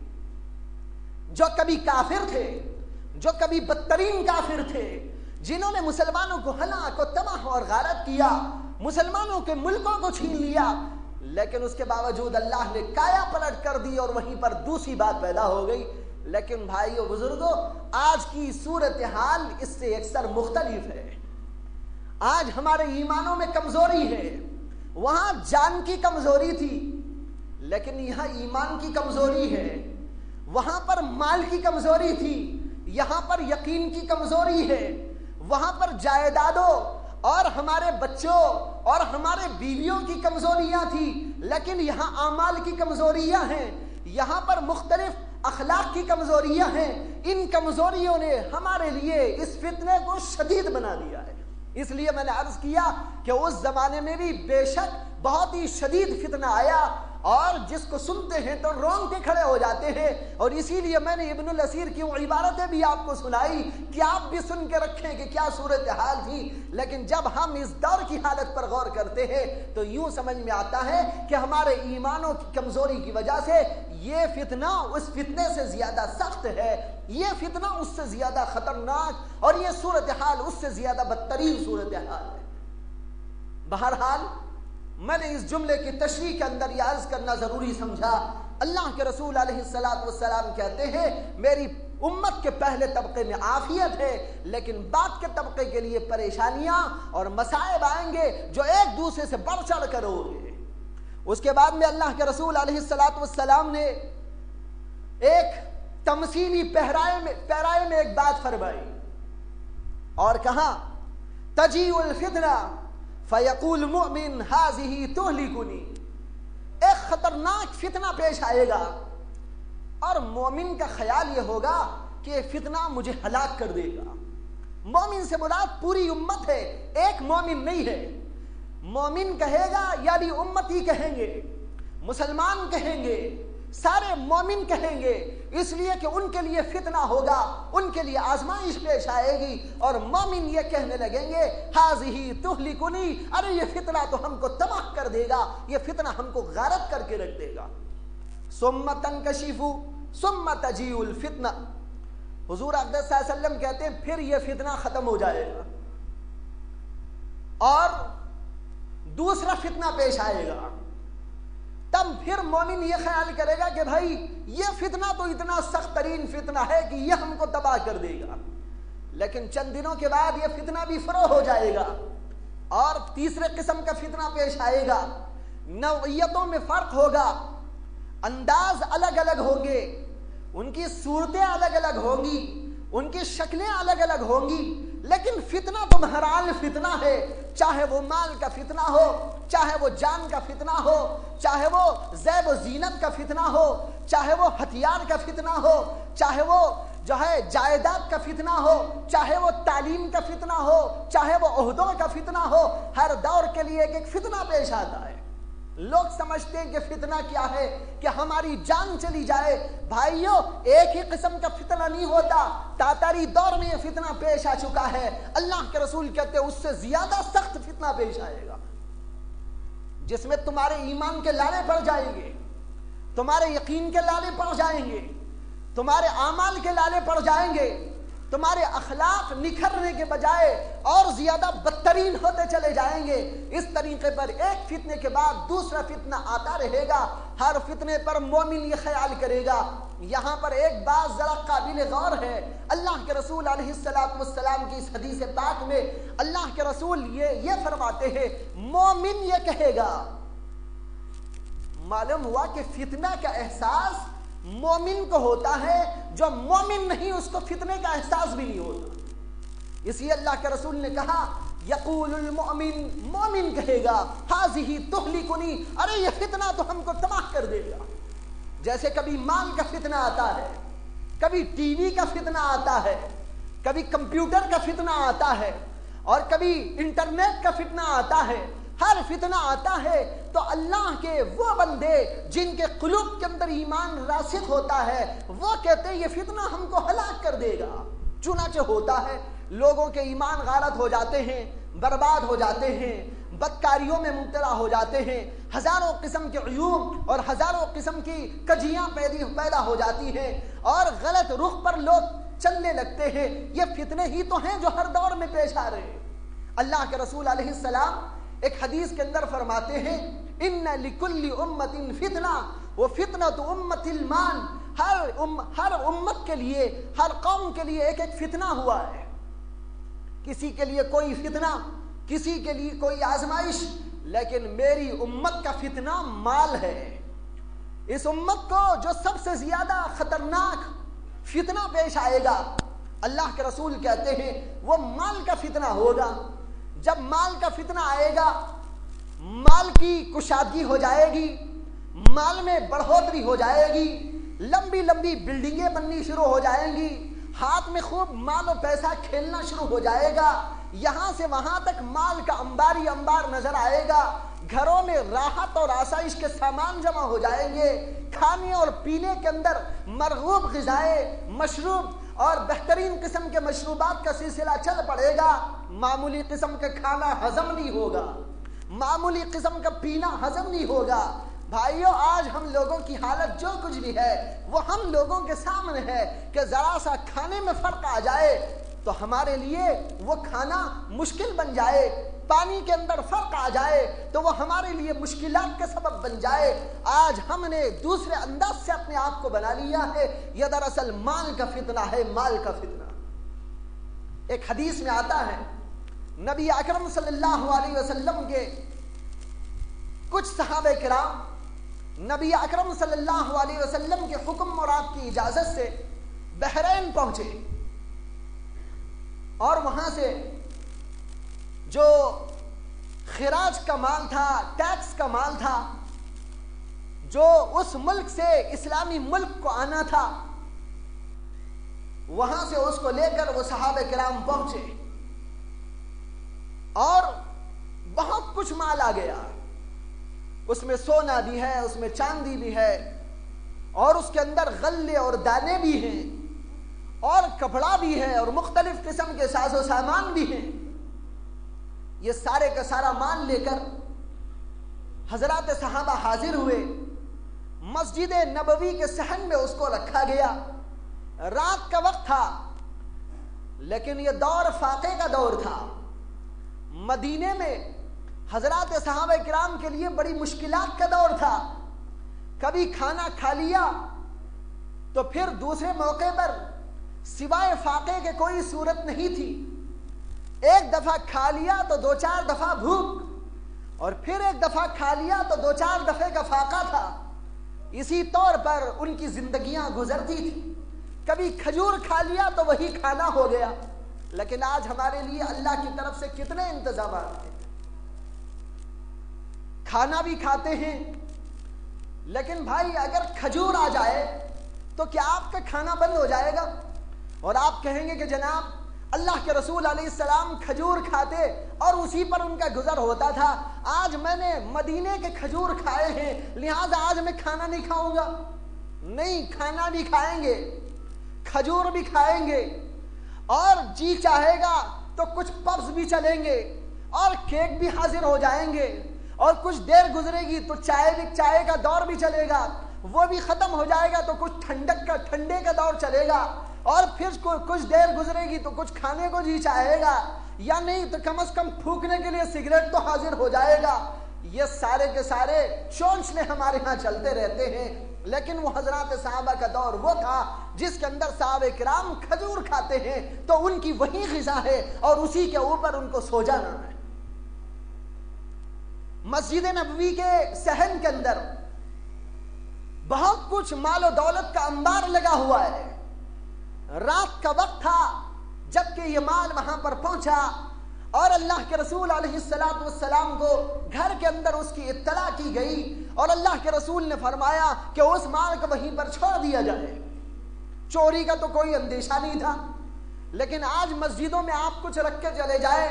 جو کبھی کافر تھے، جو کبھی بدترین کافر تھے، جنہوں نے مسلمانوں کو ہلاک و تباہ اور غارت کیا، مسلمانوں کے ملکوں کو چھین لیا، لیکن اس کے باوجود اللہ نے کایا پلٹ کر دی اور وہیں پر دوسری بات پیدا ہو گئی۔ لیکن بھائیو بزرگوں، آج کی صورتحال اس سے اکثر مختلف ہے۔ آج ہمارے ایمانوں میں کمزوری ہے، وہاں جان کی کمزوری تھی، لیکن یہاں ایمان کی کمزوری ہے، وہاں پر مال کی کمزوری تھی، یہاں پر یقین کی کمزوری ہے، وہاں پر جائیدادوں اور ہمارے بچوں اور ہمارے بیویوں کی کمزوریاں تھی، لیکن یہاں اعمال کی کمزوریاں ہیں، یہاں پر مختلف اخلاق کی کمزوریاں ہیں۔ ان کمزوریوں نے ہمارے لیے اس فتنے کو شدید بنا دیا ہے۔ اس لیے میں نے عرض کیا کہ اس زمانے میں بھی بے شک بہت ہی شدید فتنہ آیا، اور جس کو سنتے ہیں تو رونگٹے کھڑے ہو جاتے ہیں. اور اسی لیے میں نے ابن الاسیر کی وہ عبارتیں بھی آپ کو سنائی کہ آپ بھی سن کے رکھیں کہ کیا صورتحال تھی. لیکن جب ہم اس دور کی حالت پر غور کرتے ہیں تو یوں سمجھ میں آتا ہے کہ ہمارے ایمانوں کی کمزوری کی وجہ سے یہ فتنہ اس فتنے سے زیادہ سخت ہے, یہ فتنہ اس سے زیادہ خطرناک, اور یہ صورتحال اس سے زیادہ بدترین صورتحال ہے. بہرحال میں نے اس جملے کی تشریح کے اندر یہ عرض کرنا ضروری سمجھا. اللہ کے رسول علیہ السلام کہتے ہیں میری امت کے پہلے طبقے میں عافیت ہے, لیکن بعد کے طبقے کے لیے پریشانیاں اور مصائب آئیں گے جو ایک دوسرے سے بڑھ چڑھ کر ہوگے. اس کے بعد میں اللہ کے رسول علیہ السلام نے ایک تمثیلی پیرائے میں ایک بات فرمائی اور کہا تجیء الفتنہ فیقول مؤمن ہذہ تہلکنی. ایک خطرناک فتنہ پیش آئے گا اور مومن کا خیال یہ ہوگا کہ فتنہ مجھے ہلاک کر دے گا. مومن سے مراد پوری امت ہے, ایک مومن نہیں ہے. مومن کہے گا یعنی امتی کہیں گے, مسلمان کہیں گے, سارے مومن کہیں گے, اس لیے کہ ان کے لیے فتنہ ہوگا, ان کے لیے آزمائش پیش آئے گی, اور مومن یہ کہنے لگیں گے ہذہ تہلکنی, ارے یہ فتنہ تو ہم کو تباہ کر دے گا, یہ فتنہ ہم کو غارت کر کے رکھ دے گا. ثم تنکشف ثم تجیء الفتنہ. حضور اقدس صلی اللہ علیہ وسلم کہتے ہیں پھر یہ فتنہ ختم ہو جائے گا اور دوسرا فتنہ پیش آئے گا. تب پھر مومن یہ خیال کرے گا کہ بھائی یہ فتنہ تو اتنا سخت ترین فتنہ ہے کہ یہ ہم کو تباہ کر دے گا. لیکن چند دنوں کے بعد یہ فتنہ بھی فروغ ہو جائے گا اور تیسرے قسم کا فتنہ پیش آئے گا. نوعیتوں میں فرق ہوگا, انداز الگ الگ ہوں گے, ان کی صورتیں الگ الگ ہوں گی, ان کی شکلیں الگ الگ ہوں گی, لیکن فتنہ تو بہرحال فتنہ ہے. چاہے وہ مال کا فتنہ ہو, چاہے وہ جان کا فتنہ ہو, چاہے وہ زیب و زینت کا فتنہ ہو, چاہے وہ ہتھیار کا فتنہ ہو, چاہے وہ جو ہے جائیداد کا فتنہ ہو, چاہے وہ تعلیم کا فتنہ ہو, چاہے وہ عہدوں کا فتنہ ہو. ہر دور کے لیے ایک ایک فتنہ پیش آتا ہے. لوگ سمجھتے ہیں کہ فتنہ کیا ہے کہ ہماری جان چلی جائے. بھائیو ایک ہی قسم کا فتنہ نہیں ہوتا, تاتاری دور میں یہ فتنہ پیش آ چکا ہے. اللہ کے رسول کہتے ہیں اس سے زیادہ سخت فتنہ پیش آئے گا جس میں تمہارے ایمان کے لالے پڑ جائیں گے, تمہارے یقین کے لالے پڑ جائیں گے, تمہارے اعمال کے لالے پڑ جائیں گے, تمہارے اخلاق نکھرنے کے بجائے اور زیادہ بدترین ہوتے چلے جائیں گے. اس طریقے پر ایک فتنے کے بعد دوسرا فتنہ آتا رہے گا. ہر فتنے پر مومن یہ خیال کرے گا. یہاں پر ایک بات ذرا قابل غور ہے. اللہ کے رسول علیہ السلام کی اس حدیث پاک میں اللہ کے رسول یہ فرماتے ہیں مومن یہ کہے گا. معلوم ہوا کہ فتنہ کا احساس مومن کو ہوتا ہے, جو مومن نہیں اس کو فتنے کا احساس بھی نہیں ہوتا. اسی اللہ کے رسول نے کہا یقول المؤمن, مومن کہے گا ہذہ تہلکنی, ارے یہ فتنہ تو ہم کو تباہ کر دے گا. جیسے کبھی مال کا فتنہ آتا ہے, کبھی ٹی وی کا فتنہ آتا ہے, کبھی کمپیوٹر کا فتنہ آتا ہے, اور کبھی انٹرنیٹ کا فتنہ آتا ہے. ہر فتنہ آتا ہے تو اللہ کے وہ بندے جن کے قلوب کے اندر ایمان راسخ ہوتا ہے وہ کہتے ہیں یہ فتنہ ہم کو ہلاک کر دے گا. چنانچہ ہوتا ہے لوگوں کے ایمان غارت ہو جاتے ہیں, برباد ہو جاتے ہیں, بدکاریوں میں مبتلا ہو جاتے ہیں, ہزاروں قسم کے عیوب اور ہزاروں قسم کی کجیاں پیدا ہو جاتی ہیں اور غلط رخ پر لوگ چلنے لگتے ہیں. یہ فتنے ہی تو ہیں جو ہر دور میں پیش آ رہے ہیں. اللہ کے رسول علیہ السلام ایک حدیث کے اندر فرماتے ہیں ان لکل امت فتنہ وفتنۃ امت المال. ہر امت کے لیے, ہر قوم کے لیے ایک ایک فتنہ ہوا ہے. کسی کے لیے کوئی فتنہ, کسی کے لیے کوئی آزمائش, لیکن میری امت کا فتنہ مال ہے. اس امت کو جو سب سے زیادہ خطرناک فتنہ پیش آئے گا اللہ کے رسول کہتے ہیں وہ مال کا فتنہ ہوگا. جب مال کا فتنہ آئے گا مال کی کشادگی ہو جائے گی, مال میں بڑھوتری ہو جائے گی, لمبی لمبی بلڈنگیں بننی شروع ہو جائیں گی, ہاتھ میں خوب مال و پیسہ کھیلنا شروع ہو جائے گا, یہاں سے وہاں تک مال کا انبار ہی انبار نظر آئے گا. گھروں میں راحت اور آسائش کے سامان جمع ہو جائیں گے، کھانے اور پینے کے اندر مرغوب غذائیں، مشروب اور بہترین قسم کے مشروبات کا سلسلہ چل پڑے گا، معمولی قسم کا کھانا ہضم نہیں ہوگا، معمولی قسم کا پینا ہضم نہیں ہوگا۔ بھائیوں، آج ہم لوگوں کی حالت جو کچھ بھی ہے وہ ہم لوگوں کے سامنے ہے کہ ذرا سا کھانے میں فرق آ جائے تو ہمارے لیے وہ کھانا مشکل بن جائے، پانی کے اندر فرق آ جائے تو وہ ہمارے لیے مشکلات کا سبب بن جائے۔ آج ہم نے دوسرے انداز سے اپنے آپ کو بنا لیا ہے، یہ دراصل مال کا فتنہ ہے، مال کا فتنہ۔ ایک حدیث میں آتا ہے، نبی اکرم صلی اللہ علیہ وسلم کے کچھ صحابہ کرام نبی اکرم صلی اللہ علیہ وسلم کے حکم اور آپ کی اجازت سے بحرین پہنچے، اور وہاں سے جو خراج کا مال تھا، ٹیکس کا مال تھا، جو اس ملک سے اسلامی ملک کو آنا تھا، وہاں سے اس کو لے کر وہ صحابہ کرام پہنچے، اور بہت کچھ مال آ گیا۔ اس میں سونا بھی ہے، اس میں چاندی بھی ہے، اور اس کے اندر غلے اور دانے بھی ہیں، اور کپڑا بھی ہے، اور مختلف قسم کے ساز و سامان بھی ہیں۔ یہ سارے کا سارا مال لے کر حضرات صحابہ حاضر ہوئے، مسجد نبوی کے صحن میں اس کو رکھا گیا۔ رات کا وقت تھا، لیکن یہ دور فاقے کا دور تھا۔ مدینے میں حضرات صحابہ کرام کے لیے بڑی مشکلات کا دور تھا۔ کبھی کھانا کھا لیا تو پھر دوسرے موقع پر سوائے فاقے کے کوئی صورت نہیں تھی۔ ایک دفعہ کھا لیا تو دو چار دفعہ بھوک، اور پھر ایک دفعہ کھا لیا تو دو چار دفعے کا فاقہ تھا۔ اسی طور پر ان کی زندگیاں گزرتی تھی۔ کبھی کھجور کھا لیا تو وہی کھانا ہو گیا۔ لیکن آج ہمارے لیے اللہ کی طرف سے کتنے انتظامات ہیں، کھانا بھی کھاتے ہیں، لیکن بھائی اگر کھجور آ جائے تو کیا آپ کا کھانا بند ہو جائے گا؟ اور آپ کہیں گے کہ جناب اللہ کے رسول علیہ السلام کھجور کھاتے اور اسی پر ان کا گزر ہوتا تھا، آج میں نے مدینے کے کھجور کھائے ہیں لہٰذا آج میں کھانا نہیں کھاؤں گا۔ نہیں، کھانا بھی کھائیں گے، کھجور بھی کھائیں گے، اور جی چاہے گا تو کچھ پبز بھی چلیں گے، اور کیک بھی حاضر ہو جائیں گے، اور کچھ دیر گزرے گی تو چائے کا دور بھی چلے گا، وہ بھی ختم ہو جائے گا تو کچھ ٹھنڈے کا دور چلے گا، اور پھر کچھ دیر گزرے گی تو کچھ کھانے کو جی چاہے گا، یا نہیں تو کم از کم پھونکنے کے لیے سگریٹ تو حاضر ہو جائے گا۔ یہ سارے کے سارے شونچلے ہمارے ہاں چلتے رہتے ہیں۔ لیکن وہ حضرات صحابہ کا دور وہ تھا جس کے اندر صحابہ کرام کھجور کھاتے ہیں تو ان کی وہی غذا ہے، اور اسی کے اوپر ان کو سو جانا ہے۔ مسجد نبوی کے صحن کے اندر بہت کچھ مال و دولت کا انبار لگا ہوا ہے۔ رات کا وقت تھا جبکہ یہ مال وہاں پر پہنچا، اور اللہ کے رسول علیہ السلام کو گھر کے اندر اس کی اطلاع کی گئی، اور اللہ کے رسول نے فرمایا کہ اس مال کو وہیں پر چھوڑ دیا جائے۔ چوری کا تو کوئی اندیشہ نہیں تھا، لیکن آج مسجدوں میں آپ کچھ رکھ کے چلے جائیں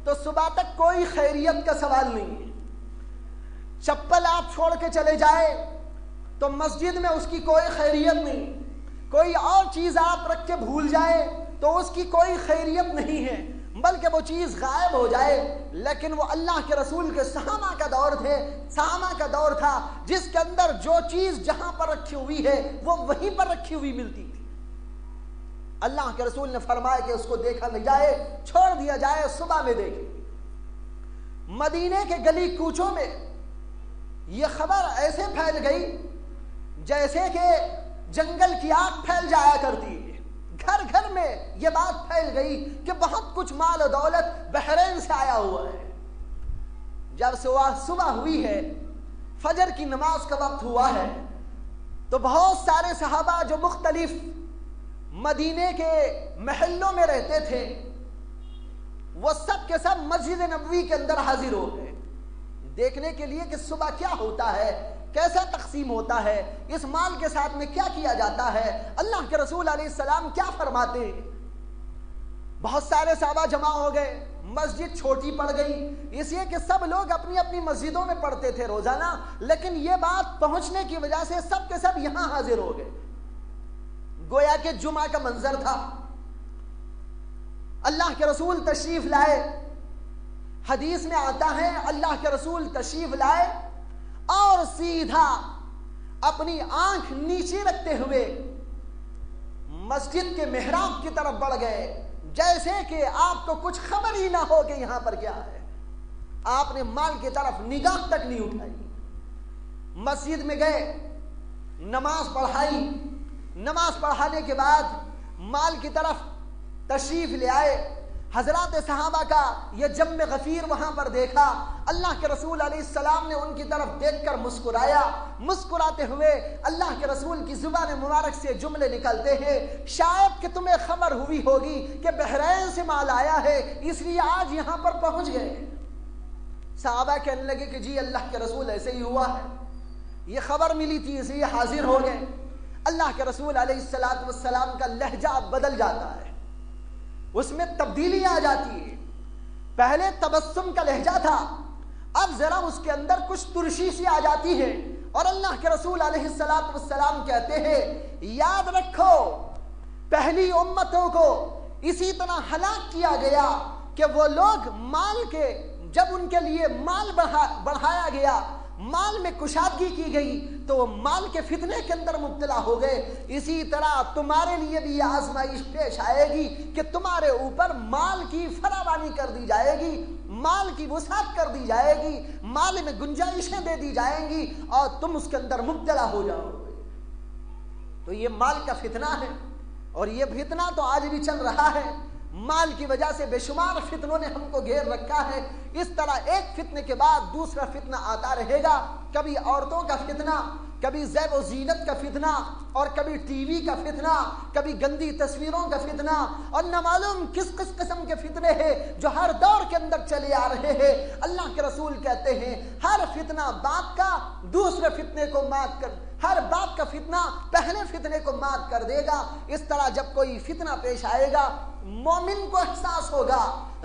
تو صبح تک کوئی خیریت کا سوال نہیں ہے۔ چپل آپ چھوڑ کے چلے جائے تو مسجد میں اس کی کوئی خیریت نہیں، کوئی اور چیز آپ رکھ کے بھول جائے تو اس کی کوئی خیریت نہیں ہے، بلکہ وہ چیز غائب ہو جائے۔ لیکن وہ اللہ کے رسول کے صحابہ کا دور تھا جس کے اندر جو چیز جہاں پر رکھی ہوئی ہے وہ وہیں پر رکھی ہوئی ملتی تھی۔ اللہ کے رسول نے فرمایا کہ اس کو دیکھا نہیں جائے، چھوڑ دیا جائے، صبح میں دیکھیں۔ مدینے کے گلی کوچوں میں یہ خبر ایسے پھیل گئی جیسے کہ جنگل کی آگ پھیل جایا کرتی ہے۔ گھر گھر میں یہ بات پھیل گئی کہ بہت کچھ مال و دولت بحرین سے آیا ہوا ہے۔ جب صبح ہوئی ہے، فجر کی نماز کا وقت ہوا ہے، تو بہت سارے صحابہ جو مختلف مدینے کے محلوں میں رہتے تھے وہ سب کے سب مسجد نبوی کے اندر حاضر ہو گئے، دیکھنے کے لیے کہ صبح کیا ہوتا ہے، کیسا تقسیم ہوتا ہے، اس مال کے ساتھ میں کیا کیا جاتا ہے، اللہ کے رسول علیہ السلام کیا فرماتے ہیں۔ بہت سارے صحابہ جمع ہو گئے، مسجد چھوٹی پڑ گئی، اس لیے کہ سب لوگ اپنی اپنی مسجدوں میں پڑھتے تھے روزانہ، لیکن یہ بات پہنچنے کی وجہ سے سب کے سب یہاں حاضر ہو گئے، گویا کہ جمعہ کا منظر تھا۔ اللہ کے رسول تشریف لائے، حدیث میں آتا ہے اللہ کے رسول تشریف لائے اور سیدھا اپنی آنکھ نیچے رکھتے ہوئے مسجد کے محراب کی طرف بڑھ گئے، جیسے کہ آپ کو کچھ خبر ہی نہ ہو کہ یہاں پر کیا ہے۔ آپ نے مال کی طرف نگاہ تک نہیں اٹھائی، مسجد میں گئے، نماز پڑھائی، نماز پڑھانے کے بعد مال کی طرف تشریف لے آئے۔ حضرات صحابہ کا یہ جم غفیر وہاں پر دیکھا، اللہ کے رسول علیہ السلام نے ان کی طرف دیکھ کر مسکرایا، مسکراتے ہوئے اللہ کے رسول کی زبان مبارک سے جملے نکلتے ہیں، شاید کہ تمہیں خبر ہوئی ہوگی کہ بحرین سے مال آیا ہے، اس لیے آج یہاں پر پہنچ گئے۔ صحابہ کہنے لگے کہ جی اللہ کے رسول ایسے ہی ہوا ہے، یہ خبر ملی تھی اس لیے حاضر ہو گئے۔ اللہ کے رسول علیہ السلام کا لہجہ بدل جاتا ہے، اس میں تبدیلی آ جاتی ہے۔ پہلے تبسم کا لہجہ تھا، اب ذرا اس کے اندر کچھ ترشی سی آ جاتی ہے، اور اللہ کے رسول علیہ السلام کہتے ہیں یاد رکھو پہلی امتوں کو اسی طرح ہلاک کیا گیا کہ وہ لوگ مال کے، جب ان کے لیے مال بڑھایا گیا، مال میں کشادگی کی گئی تو وہ مال کے فتنے کے اندر مبتلا ہو گئے۔ اسی طرح تمہارے لیے بھی یہ آزمائش پیش آئے گی کہ تمہارے اوپر مال کی فراوانی کر دی جائے گی، مال کی وسعت کر دی جائے گی، مال میں گنجائشیں دے دی جائیں گی اور تم اس کے اندر مبتلا ہو جاؤ گے۔ تو یہ مال کا فتنہ ہے، اور یہ فتنہ تو آج بھی چل رہا ہے۔ مال کی وجہ سے بے شمار فتنوں نے ہم کو گھیر رکھا ہے۔ اس طرح ایک فتنے کے بعد دوسرا فتنہ آتا رہے گا، کبھی عورتوں کا فتنہ، کبھی زیب و زینت کا فتنہ، اور کبھی ٹی وی کا فتنہ، کبھی گندی تصویروں کا فتنہ، اور نہ معلوم کس قسم کے فتنے ہیں جو ہر دور کے اندر چلے آ رہے ہیں۔ اللہ کے رسول کہتے ہیں ہر فتنہ باپ کا دوسرے فتنے کو مات کر، ہر باپ کا فتنہ پہلے فتنے کو مات کر دے گا۔ اس طرح جب کوئی فتنہ پیش آئے گا، مومن کو احساس ہوگا،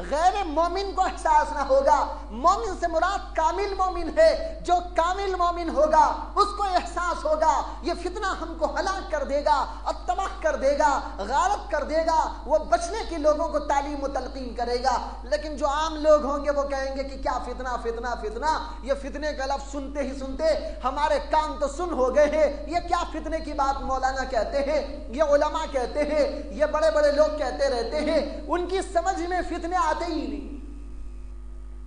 غیر مومن کو احساس نہ ہوگا۔ مومن سے مراد کامل مومن ہے، جو کامل مومن ہوگا اس کو احساس ہوگا یہ فتنہ ہم کو ہلاک کر دے گا اور تباہ کر دے گا، غارت کر دے گا، وہ بچنے کی لوگوں کو تعلیم و تلقین کرے گا۔ لیکن جو عام لوگ ہوں گے وہ کہیں گے کہ کیا فتنہ فتنہ فتنہ، یہ فتنے کا لفظ سنتے ہی سنتے ہمارے کان تو سن ہو گئے ہیں، یہ کیا فتنے کی بات مولانا کہتے ہیں، یہ علماء کہتے ہیں، یہ بڑے بڑے لوگ کہتے رہتے ہیں، ان کی سمجھ میں فتنے آتے ہی نہیں۔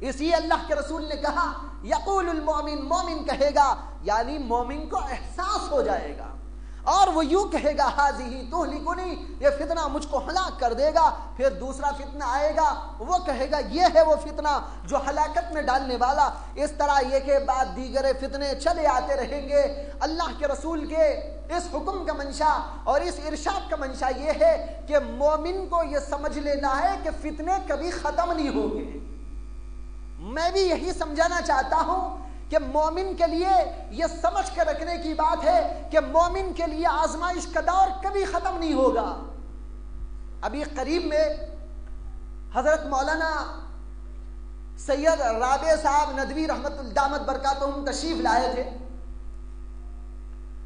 اسی اللہ کے رسول نے کہا یقول المؤمن، مومن کہے گا، یعنی مومن کو احساس ہو جائے گا، اور وہ یوں کہے گا ہاذہ تہلکنی، یہ فتنہ مجھ کو ہلاک کر دے گا۔ پھر دوسرا فتنہ آئے گا، وہ کہے گا یہ ہے وہ فتنہ جو ہلاکت میں ڈالنے والا۔ اس طرح یہ کے بعد دیگر فتنے چلے آتے رہیں گے۔ اللہ کے رسول کے اس حکم کا منشا اور اس ارشاد کا منشا یہ ہے کہ مومن کو یہ سمجھ لینا ہے کہ فتنے کبھی ختم نہیں ہوں گے۔ میں بھی یہی سمجھانا چاہتا ہوں کہ مومن کے لیے یہ سمجھ کے رکھنے کی بات ہے کہ مومن کے لیے آزمائش کا دور کبھی ختم نہیں ہوگا۔ ابھی قریب میں حضرت مولانا سید رابع صاحب ندوی رحمت الدامت برکاتہم تشریف لائے تھے۔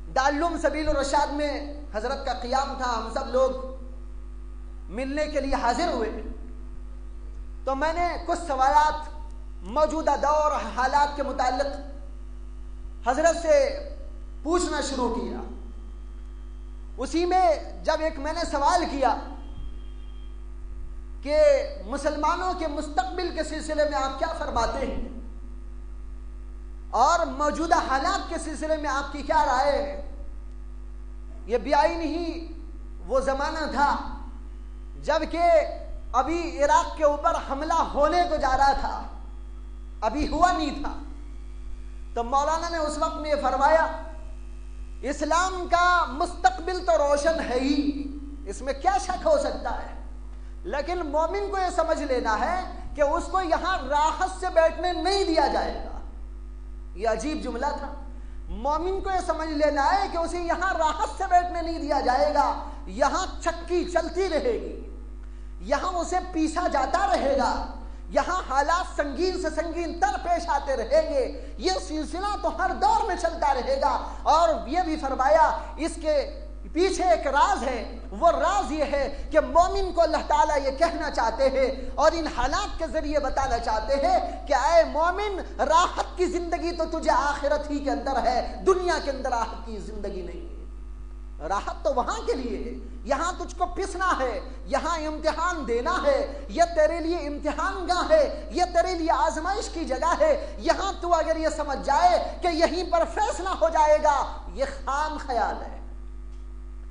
دارالعلوم سبیل الرشاد میں حضرت کا قیام تھا، ہم سب لوگ ملنے کے لیے حاضر ہوئے، تو میں نے کچھ سوالات موجودہ دور حالات کے متعلق حضرت سے پوچھنا شروع کیا۔ اسی میں جب ایک میں نے سوال کیا کہ مسلمانوں کے مستقبل کے سلسلے میں آپ کیا فرماتے ہیں اور موجودہ حالات کے سلسلے میں آپ کی کیا رائے ہے۔ یہ بیائی ہی وہ زمانہ تھا جبکہ ابھی عراق کے اوپر حملہ ہونے کو جا رہا تھا، ابھی ہوا نہیں تھا۔ تو مولانا نے اس وقت میں یہ فرمایا اسلام کا مستقبل تو روشن ہے ہی، اس میں کیا شک ہو سکتا ہے، لیکن مومن کو یہ سمجھ لینا ہے کہ اس کو یہاں راحت سے بیٹھنے نہیں دیا جائے گا۔ یہ عجیب جملہ تھا۔ مومن کو یہ سمجھ لینا ہے کہ اسے یہاں راحت سے بیٹھنے نہیں دیا جائے گا، یہاں چکی چلتی رہے گی، یہاں اسے پیسا جاتا رہے گا، یہاں حالات سنگین سے سنگین تر پیش آتے رہیں گے، یہ سلسلہ تو ہر دور میں چلتا رہے گا۔ اور یہ بھی فرمایا اس کے پیچھے ایک راز ہے، وہ راز یہ ہے کہ مومن کو اللہ تعالیٰ یہ کہنا چاہتے ہیں اور ان حالات کے ذریعے بتانا چاہتے ہیں کہ اے مومن، راحت کی زندگی تو تجھے آخرت ہی کے اندر ہے، دنیا کے اندر راحت کی زندگی نہیں ہے۔ راحت تو وہاں کے لیے ہے، یہاں تجھ کو پسنا ہے، یہاں امتحان دینا ہے، یہ تیرے لیے امتحان گاہ ہے، یہ تیرے لیے آزمائش کی جگہ ہے۔ یہاں تو اگر یہ سمجھ جائے کہ یہیں پر فیصلہ ہو جائے گا، یہ خام خیال ہے۔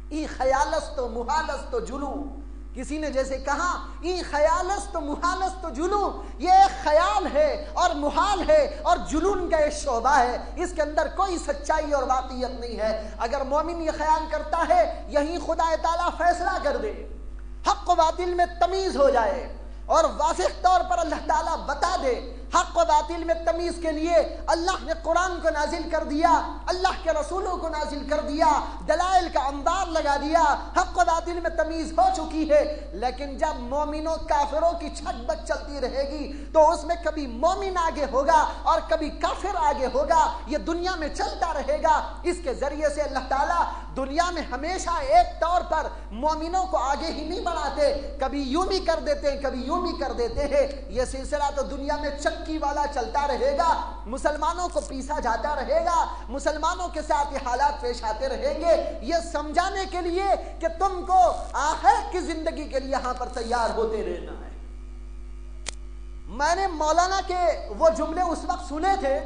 ای خیالست و محالست و جلو، کسی نے جیسے کہا ای خیالست و محالست و جلو، یہ ایک خیال ہے اور محال ہے اور جنون کا ایک شعبہ ہے، اس کے اندر کوئی سچائی اور واقعیت نہیں ہے۔ اگر مومن یہ خیال کرتا ہے یہیں خدا تعالیٰ فیصلہ کر دے، حق و باطل میں تمیز ہو جائے اور واضح طور پر اللہ تعالیٰ بتا دے، حق و باطل میں تمیز کے لیے اللہ نے قرآن کو نازل کر دیا، اللہ کے رسولوں کو نازل کر دیا، دلائل کا انبار لگا دیا، حق و باطل میں تمیز ہو چکی ہے۔ لیکن جب مومنوں کافروں کی چھٹ بچ چلتی رہے گی تو اس میں کبھی مومن آگے ہوگا اور کبھی کافر آگے ہوگا، یہ دنیا میں چلتا رہے گا۔ اس کے ذریعے سے اللہ تعالیٰ دنیا میں ہمیشہ ایک طور پر مومنوں کو آگے ہی نہیں بڑھاتے، کبھی یوں بھی کر دیتے ہیں، کبھی یوں بھی کر دیتے ہیں۔ یہ سلسلہ تو دنیا میں چکی والا چلتا رہے گا، مسلمانوں کو پیسا جاتا رہے گا، مسلمانوں کے ساتھ یہ حالات پیش آتے رہیں گے، یہ سمجھانے کے لیے کہ تم کو آخرت کی زندگی کے لیے یہاں پر تیار ہوتے رہنا ہے۔ میں نے مولانا کے وہ جملے اس وقت سنے تھے،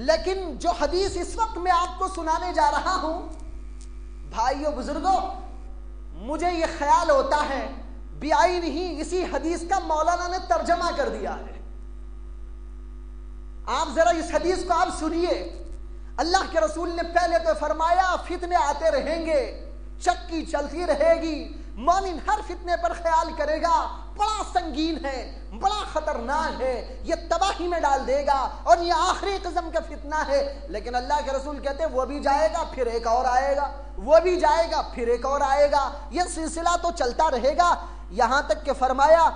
لیکن جو حدیث اس وقت میں آپ کو سنانے جا رہا ہوں، بھائیو بزرگوں، مجھے یہ خیال ہوتا ہے بیائی نہیں، اسی حدیث کا مولانا نے ترجمہ کر دیا ہے۔ آپ ذرا اس حدیث کو آپ سنیے۔ اللہ کے رسول نے پہلے تو فرمایا فتنے آتے رہیں گے، چکی چلتی رہے گی، مومن ہر فتنے پر خیال کرے گا، بڑا سنگین ہے، بڑا خطرناک ہے، یہ تباہی میں ڈال دے گا اور یہ آخری قسم کا فتنہ ہے۔ لیکن اللہ کے رسول کہتے ہیں وہ بھی جائے گا پھر ایک اور آئے گا، وہ بھی جائے گا پھر ایک اور آئے گا، یہ سلسلہ تو چلتا رہے گا۔ یہاں تک کہ فرمایا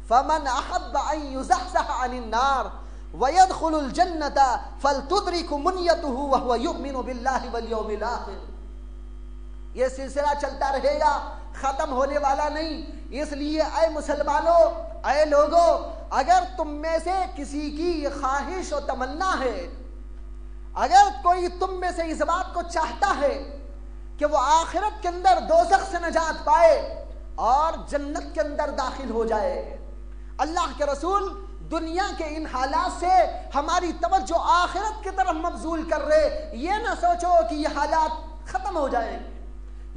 فَمَنْ أَحَبَّ أَنْ يُزَحْزَحَ عَنِ النَّارِ وَيَدْخُلُ الْجَنَّةَ فَلْتُدْرِكُ مُنْيَتُهُ وَهُوَ يُؤْمِنُ بِاللَّهِ وَالْيَوْمِ الْآخِرِ۔ یہ سلسلہ چلتا رہے گا، ختم ہونے والا نہیں۔ اس لیے اے مسلمانوں، اے لوگوں، اگر تم میں سے کسی کی یہ خواہش و تمنا ہے، اگر کوئی تم میں سے اس بات کو چاہتا ہے کہ وہ آخرت کے اندر دوزخ سے نجات پائے اور جنت کے اندر داخل ہو جائے، اللہ کے رسول دنیا کے ان حالات سے ہماری توجہ آخرت کی طرف مبذول کر رہے۔ یہ نہ سوچو کہ یہ حالات ختم ہو جائیں گے،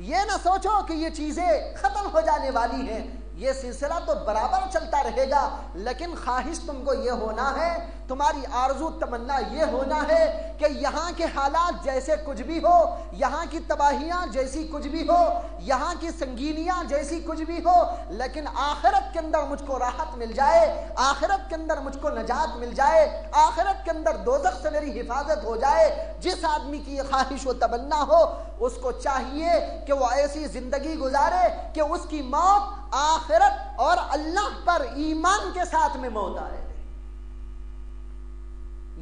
یہ نہ سوچو کہ یہ چیزیں ختم ہو جانے والی ہیں، یہ سلسلہ تو برابر چلتا رہے گا، لیکن خواہش تم کو یہ ہونا ہے، تمہاری آرزو تمنا یہ ہونا ہے کہ یہاں کے حالات جیسے کچھ بھی ہو، یہاں کی تباہیاں جیسی کچھ بھی ہو، یہاں کی سنگینیاں جیسی کچھ بھی ہو، لیکن آخرت کے اندر مجھ کو راحت مل جائے، آخرت کے اندر مجھ کو نجات مل جائے، آخرت کے اندر دوزخ سے میری حفاظت ہو جائے۔ جس آدمی کی یہ خواہش و تمنا ہو، اس کو چاہیے کہ وہ ایسی زندگی گزارے کہ اس کی موت آخرت اور اللہ پر ایمان کے ساتھ میں موت آئے۔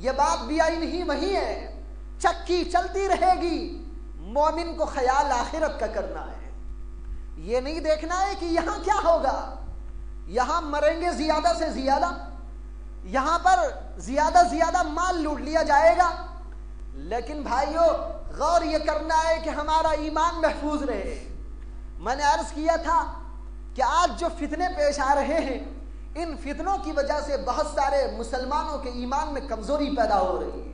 یہ بات بھی آئی نہیں وہی ہے، چکی چلتی رہے گی، مومن کو خیال آخرت کا کرنا ہے، یہ نہیں دیکھنا ہے کہ یہاں کیا ہوگا، یہاں مریں گے زیادہ سے زیادہ، یہاں پر زیادہ مال لوٹ لیا جائے گا، لیکن بھائیو غور یہ کرنا ہے کہ ہمارا ایمان محفوظ رہے۔ میں نے عرض کیا تھا کہ آج جو فتنے پیش آ رہے ہیں، ان فتنوں کی وجہ سے بہت سارے مسلمانوں کے ایمان میں کمزوری پیدا ہو رہی ہے،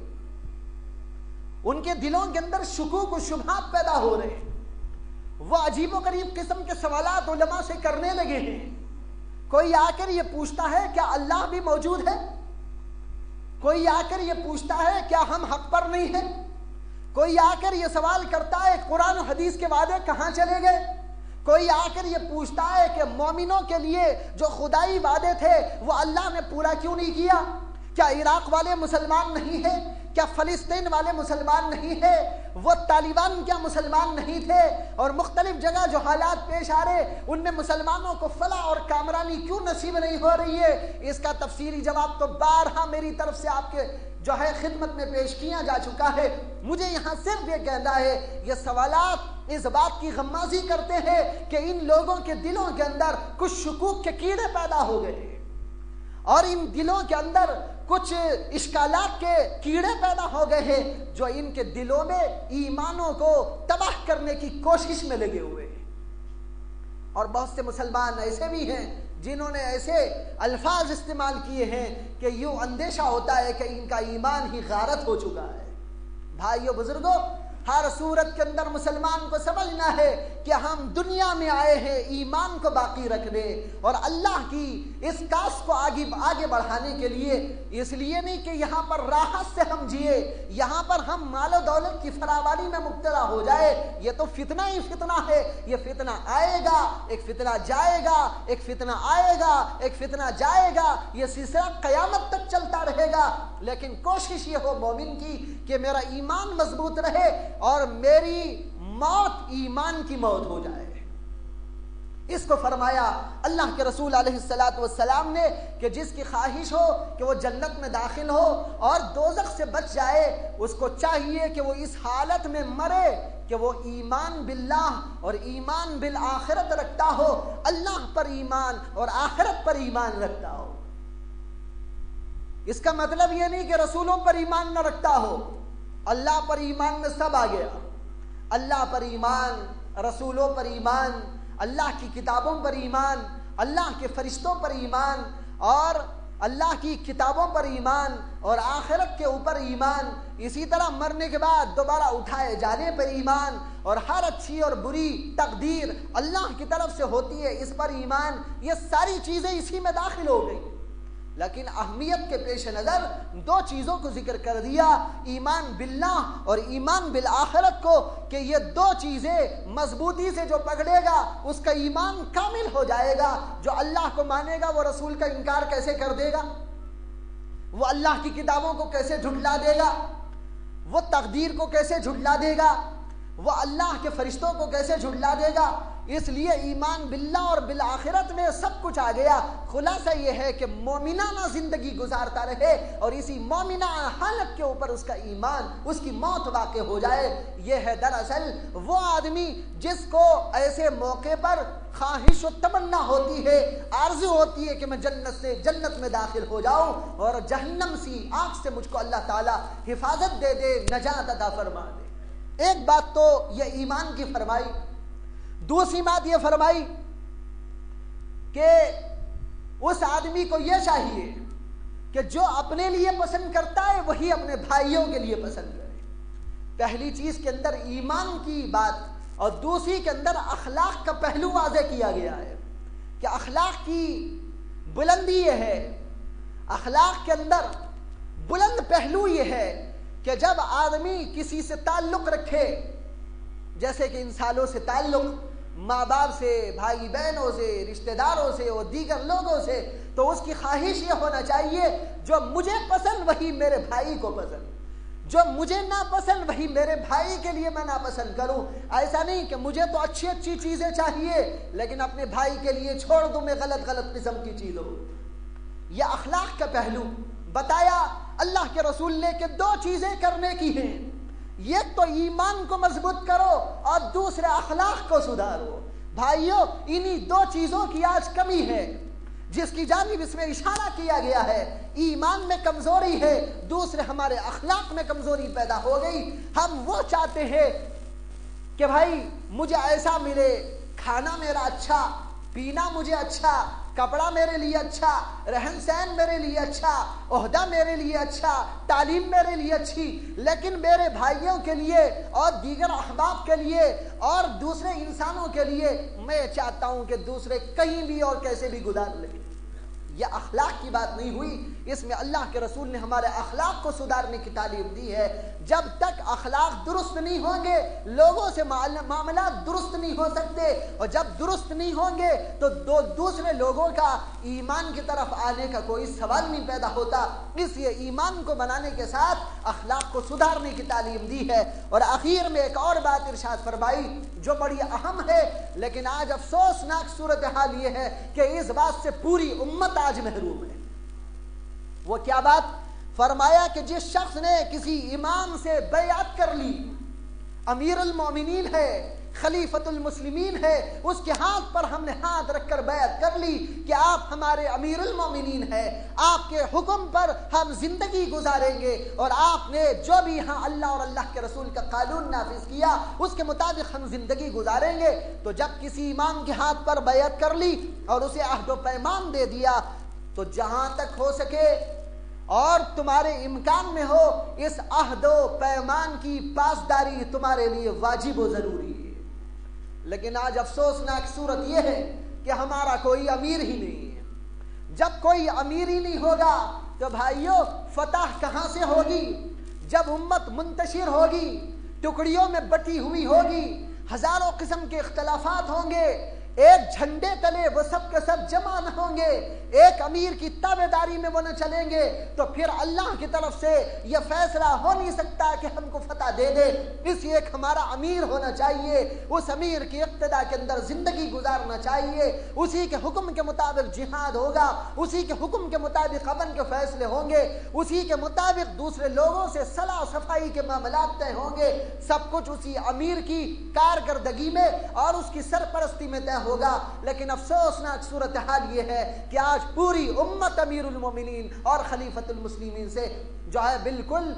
ان کے دلوں کے اندر شکوک و شبہات پیدا ہو رہے ہیں، وہ عجیب و غریب قسم کے سوالات علماء سے کرنے لگے ہیں۔ کوئی آ کر یہ پوچھتا ہے کیا اللہ بھی موجود ہے؟ کوئی آ کر یہ پوچھتا ہے کیا ہم حق پر نہیں ہیں؟ کوئی آ کر یہ سوال کرتا ہے قرآن و حدیث کے وعدے کہاں چلے گئے؟ کوئی آ کر یہ پوچھتا ہے کہ مومنوں کے لیے جو خدائی وعدے تھے وہ اللہ نے پورا کیوں نہیں کیا؟ کیا عراق والے مسلمان نہیں ہیں؟ کیا فلسطین والے مسلمان نہیں ہے؟ وہ طالبان کیا مسلمان نہیں تھے؟ اور مختلف جگہ جو حالات پیش آ رہے ان میں مسلمانوں کو فلاح اور کامرانی کیوں نصیب نہیں ہو رہی ہے؟ اس کا تفصیلی جواب تو بارہا میری طرف سے آپ کے جو ہے خدمت میں پیش کیا جا چکا ہے۔ مجھے یہاں صرف یہ کہنا ہے، یہ سوالات اس بات کی غمازی کرتے ہیں کہ ان لوگوں کے دلوں کے اندر کچھ شکوک کے کیڑے پیدا ہو گئے اور ان دلوں کے اندر کچھ اشکالات کے کیڑے پیدا ہو گئے ہیں جو ان کے دلوں میں ایمانوں کو تباہ کرنے کی کوشش میں لگے ہوئے ہیں۔ اور بہت سے مسلمان ایسے بھی ہیں جنہوں نے ایسے الفاظ استعمال کیے ہیں کہ یوں اندیشہ ہوتا ہے کہ ان کا ایمان ہی غارت ہو چکا ہے۔ بھائیو بزرگوں، ہر صورت کے اندر مسلمان کو سمجھنا ہے کہ ہم دنیا میں آئے ہیں ایمان کو باقی رکھنے اور اللہ کی اس کاس کو آگے بڑھانے کے لیے، اس لیے نہیں کہ یہاں پر راحت سے ہم جیے، یہاں پر ہم مال و دولت کی فراوانی میں مبتلا ہو جائے۔ یہ تو فتنہ ہی فتنہ ہے، یہ فتنہ آئے گا، ایک فتنہ جائے گا، ایک فتنہ آئے گا، ایک فتنہ جائے گا، یہ سلسلہ قیامت تک چلتا رہے گا۔ لیکن کوشش یہ ہو مومن کی کہ میرا ایمان مضبوط رہے اور میری موت ایمان کی موت ہو جائے۔ اس کو فرمایا اللہ کے رسول علیہ السلام نے کہ جس کی خواہش ہو کہ وہ جنت میں داخل ہو اور دوزخ سے بچ جائے، اس کو چاہیے کہ وہ اس حالت میں مرے کہ وہ ایمان باللہ اور ایمان بالآخرت رکھتا ہو، اللہ پر ایمان اور آخرت پر ایمان رکھتا ہو۔ اس کا مطلب یہ نہیں کہ رسولوں پر ایمان نہ رکھتا ہو، اللہ پر ایمان میں سب آ گیا، اللہ پر ایمان، رسولوں پر ایمان، اللہ کی کتابوں پر ایمان، اللہ کے فرشتوں پر ایمان اور اللہ کی کتابوں پر ایمان اور آخرت کے اوپر ایمان، اسی طرح مرنے کے بعد دوبارہ اٹھائے جانے پر ایمان اور ہر اچھی اور بری تقدیر اللہ کی طرف سے ہوتی ہے اس پر ایمان۔ یہ ساری چیزیں اسی میں داخل ہو گئی، لیکن اہمیت کے پیش نظر دو چیزوں کو ذکر کر دیا، ایمان باللہ اور ایمان بالآخرت کو، کہ یہ دو چیزیں مضبوطی سے جو پکڑے گا اس کا ایمان کامل ہو جائے گا۔ جو اللہ کو مانے گا وہ رسول کا انکار کیسے کر دے گا؟ وہ اللہ کی کتابوں کو کیسے جھٹلا دے گا؟ وہ تقدیر کو کیسے جھٹلا دے گا؟ وہ اللہ کے فرشتوں کو کیسے جھٹلا دے گا؟ اس لیے ایمان باللہ اور بالآخرت میں سب کچھ آ گیا۔ خلاصہ یہ ہے کہ مومنانہ زندگی گزارتا رہے اور اسی مومنہ حالت کے اوپر اس کا ایمان، اس کی موت واقع ہو جائے۔ یہ ہے دراصل وہ آدمی جس کو ایسے موقع پر خواہش و تمنا ہوتی ہے، آرزو ہوتی ہے کہ میں جنت میں داخل ہو جاؤں اور جہنم سی آگ سے مجھ کو اللہ تعالی حفاظت دے دے، نجات عطا فرما دے۔ ایک بات تو یہ ایمان کی فرمائی، دوسری بات یہ فرمائی کہ اس آدمی کو یہ چاہیے کہ جو اپنے لیے پسند کرتا ہے وہی اپنے بھائیوں کے لیے پسند کرے۔ پہلی چیز کے اندر ایمان کی بات اور دوسری کے اندر اخلاق کا پہلو واضح کیا گیا ہے کہ اخلاق کی بلندی یہ ہے، اخلاق کے اندر بلند پہلو یہ ہے کہ جب آدمی کسی سے تعلق رکھے، جیسے کہ انسانوں سے تعلق، ماں باپ سے، بھائی بہنوں سے، رشتہ داروں سے اور دیگر لوگوں سے، تو اس کی خواہش یہ ہونا چاہیے جو مجھے پسند وہی میرے بھائی کو پسند، جو مجھے ناپسند وہی میرے بھائی کے لیے میں ناپسند کروں۔ ایسا نہیں کہ مجھے تو اچھی اچھی چیزیں چاہیے لیکن اپنے بھائی کے لیے چھوڑ دوں میں غلط قسم کی چیزوں۔ یہ اخلاق کا پہلو بتایا اللہ کے رسول نے کہ دو چیزیں کرنے کی ہیں، ایک تو ایمان کو مضبوط کرو اور دوسرے اخلاق کو سدھارو۔ بھائیو، انہی دو چیزوں کی آج کمی ہے جس کی جانب اس میں اشارہ کیا گیا ہے۔ ایمان میں کمزوری ہے، دوسرے ہمارے اخلاق میں کمزوری پیدا ہو گئی۔ ہم وہ چاہتے ہیں کہ بھائی مجھے ایسا ملے، کھانا میرا اچھا، پینا مجھے اچھا، کپڑا میرے لیے اچھا، رہن سہن میرے لیے اچھا، عہدہ میرے لیے اچھا، تعلیم میرے لیے اچھی، لیکن میرے بھائیوں کے لیے اور دیگر احباب کے لیے اور دوسرے انسانوں کے لیے میں چاہتا ہوں کہ دوسرے کہیں بھی اور کیسے بھی گزار لیں۔ یہ اخلاق کی بات نہیں ہوئی، اس میں اللہ کے رسول نے ہمارے اخلاق کو سدھارنے کی تعلیم دی ہے۔ جب تک اخلاق درست نہیں ہوں گے لوگوں سے معاملات درست نہیں ہو سکتے، اور جب درست نہیں ہوں گے تو دوسرے لوگوں کا ایمان کی طرف آنے کا کوئی سوال نہیں پیدا ہوتا۔ اس لیے ایمان کو بنانے کے ساتھ اخلاق کو سدھارنے کی تعلیم دی ہے۔ اور آخر میں ایک اور بات ارشاد فرمائی جو بڑی اہم ہے، لیکن آج افسوسناک صورتحال یہ ہے کہ اس بات سے پوری امت آج محروم ہے۔ وہ کیا بات؟ فرمایا کہ جس شخص نے کسی امام سے بیعت کر لی، امیر المومنین ہے، خلیفۃ المسلمین ہے، اس کے ہاتھ پر ہم نے ہاتھ رکھ کر بیعت کر لی کہ آپ ہمارے امیر المومنین ہیں، آپ کے حکم پر ہم زندگی گزاریں گے، اور آپ نے جو بھی یہاں اللہ اور اللہ کے رسول کا قانون نافذ کیا اس کے مطابق ہم زندگی گزاریں گے۔ تو جب کسی امام کے ہاتھ پر بیعت کر لی اور اسے عہد و پیمان دے دیا، تو جہاں تک ہو سکے اور تمہارے امکان میں ہو اس عہد و پیمان کی پاسداری تمہارے لیے واجب و ضروری ہے۔ لیکن آج افسوسناک صورت یہ ہے کہ ہمارا کوئی امیر ہی نہیں ہے۔ جب کوئی امیر ہی نہیں ہوگا تو بھائیوں فتح کہاں سے ہوگی؟ جب امت منتشر ہوگی، ٹکڑیوں میں بٹی ہوئی ہوگی، ہزاروں قسم کے اختلافات ہوں گے، ایک جھنڈے تلے وہ سب کے سب جمع نہ ہوں گے، ایک امیر کی تابع داری میں وہ نہ چلیں گے، تو پھر اللہ کی طرف سے یہ فیصلہ ہو نہیں سکتا کہ ہم کو فتح دے دے۔ اس لیے ایک ہمارا امیر ہونا چاہیے، اس امیر کی اقتداء کے اندر زندگی گزارنا چاہیے، اسی کے حکم کے مطابق جہاد ہوگا، اسی کے حکم کے مطابق امن کے فیصلے ہوں گے، اسی کے مطابق دوسرے لوگوں سے صلاح صفائی کے معاملات طے ہوں گے، سب کچھ اسی امیر کی کارکردگی میں اور اس کی سرپرستی میں طے ہوگا۔ لیکن افسوسناک صورتحال یہ ہے کہ آج پوری امت امیر المومنین اور خلیفۃ المسلمین سے جو ہے بالکل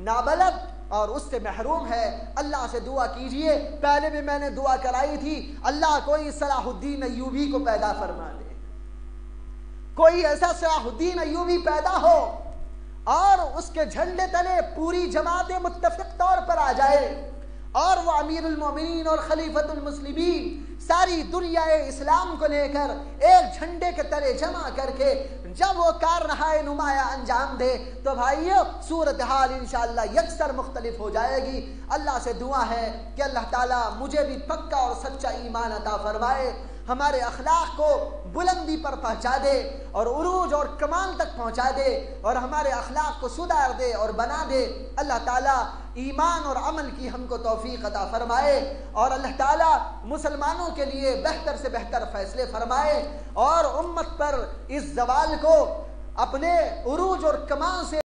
نابلد اور اس سے محروم ہے۔ اللہ سے دعا کیجئے، پہلے بھی میں نے دعا کرائی تھی، اللہ کوئی صلاح الدین ایوبی کو پیدا فرما دے، کوئی ایسا صلاح الدین ایوبی پیدا ہو اور اس کے جھنڈے تلے پوری جماعت متفق طور پر آ جائے، اور وہ امیر المومنین اور خلیفۃ المسلمین ساری دنیا اسلام کو لے کر ایک جھنڈے کے تلے جمع کر کے جب وہ کارنامۂ نمایاں انجام دے تو بھائیو صورتحال انشاءاللہ یکسر مختلف ہو جائے گی۔ اللہ سے دعا ہے کہ اللہ تعالیٰ مجھے بھی پکا اور سچا ایمان عطا فرمائے، ہمارے اخلاق کو بلندی پر پہنچا دے اور عروج اور کمال تک پہنچا دے، اور ہمارے اخلاق کو سدھار دے اور بنا دے۔ اللہ تعالیٰ ایمان اور عمل کی ہم کو توفیق عطا فرمائے، اور اللہ تعالیٰ مسلمانوں کے لیے بہتر سے بہتر فیصلے فرمائے، اور امت پر اس زوال کو اپنے عروج اور کمال سے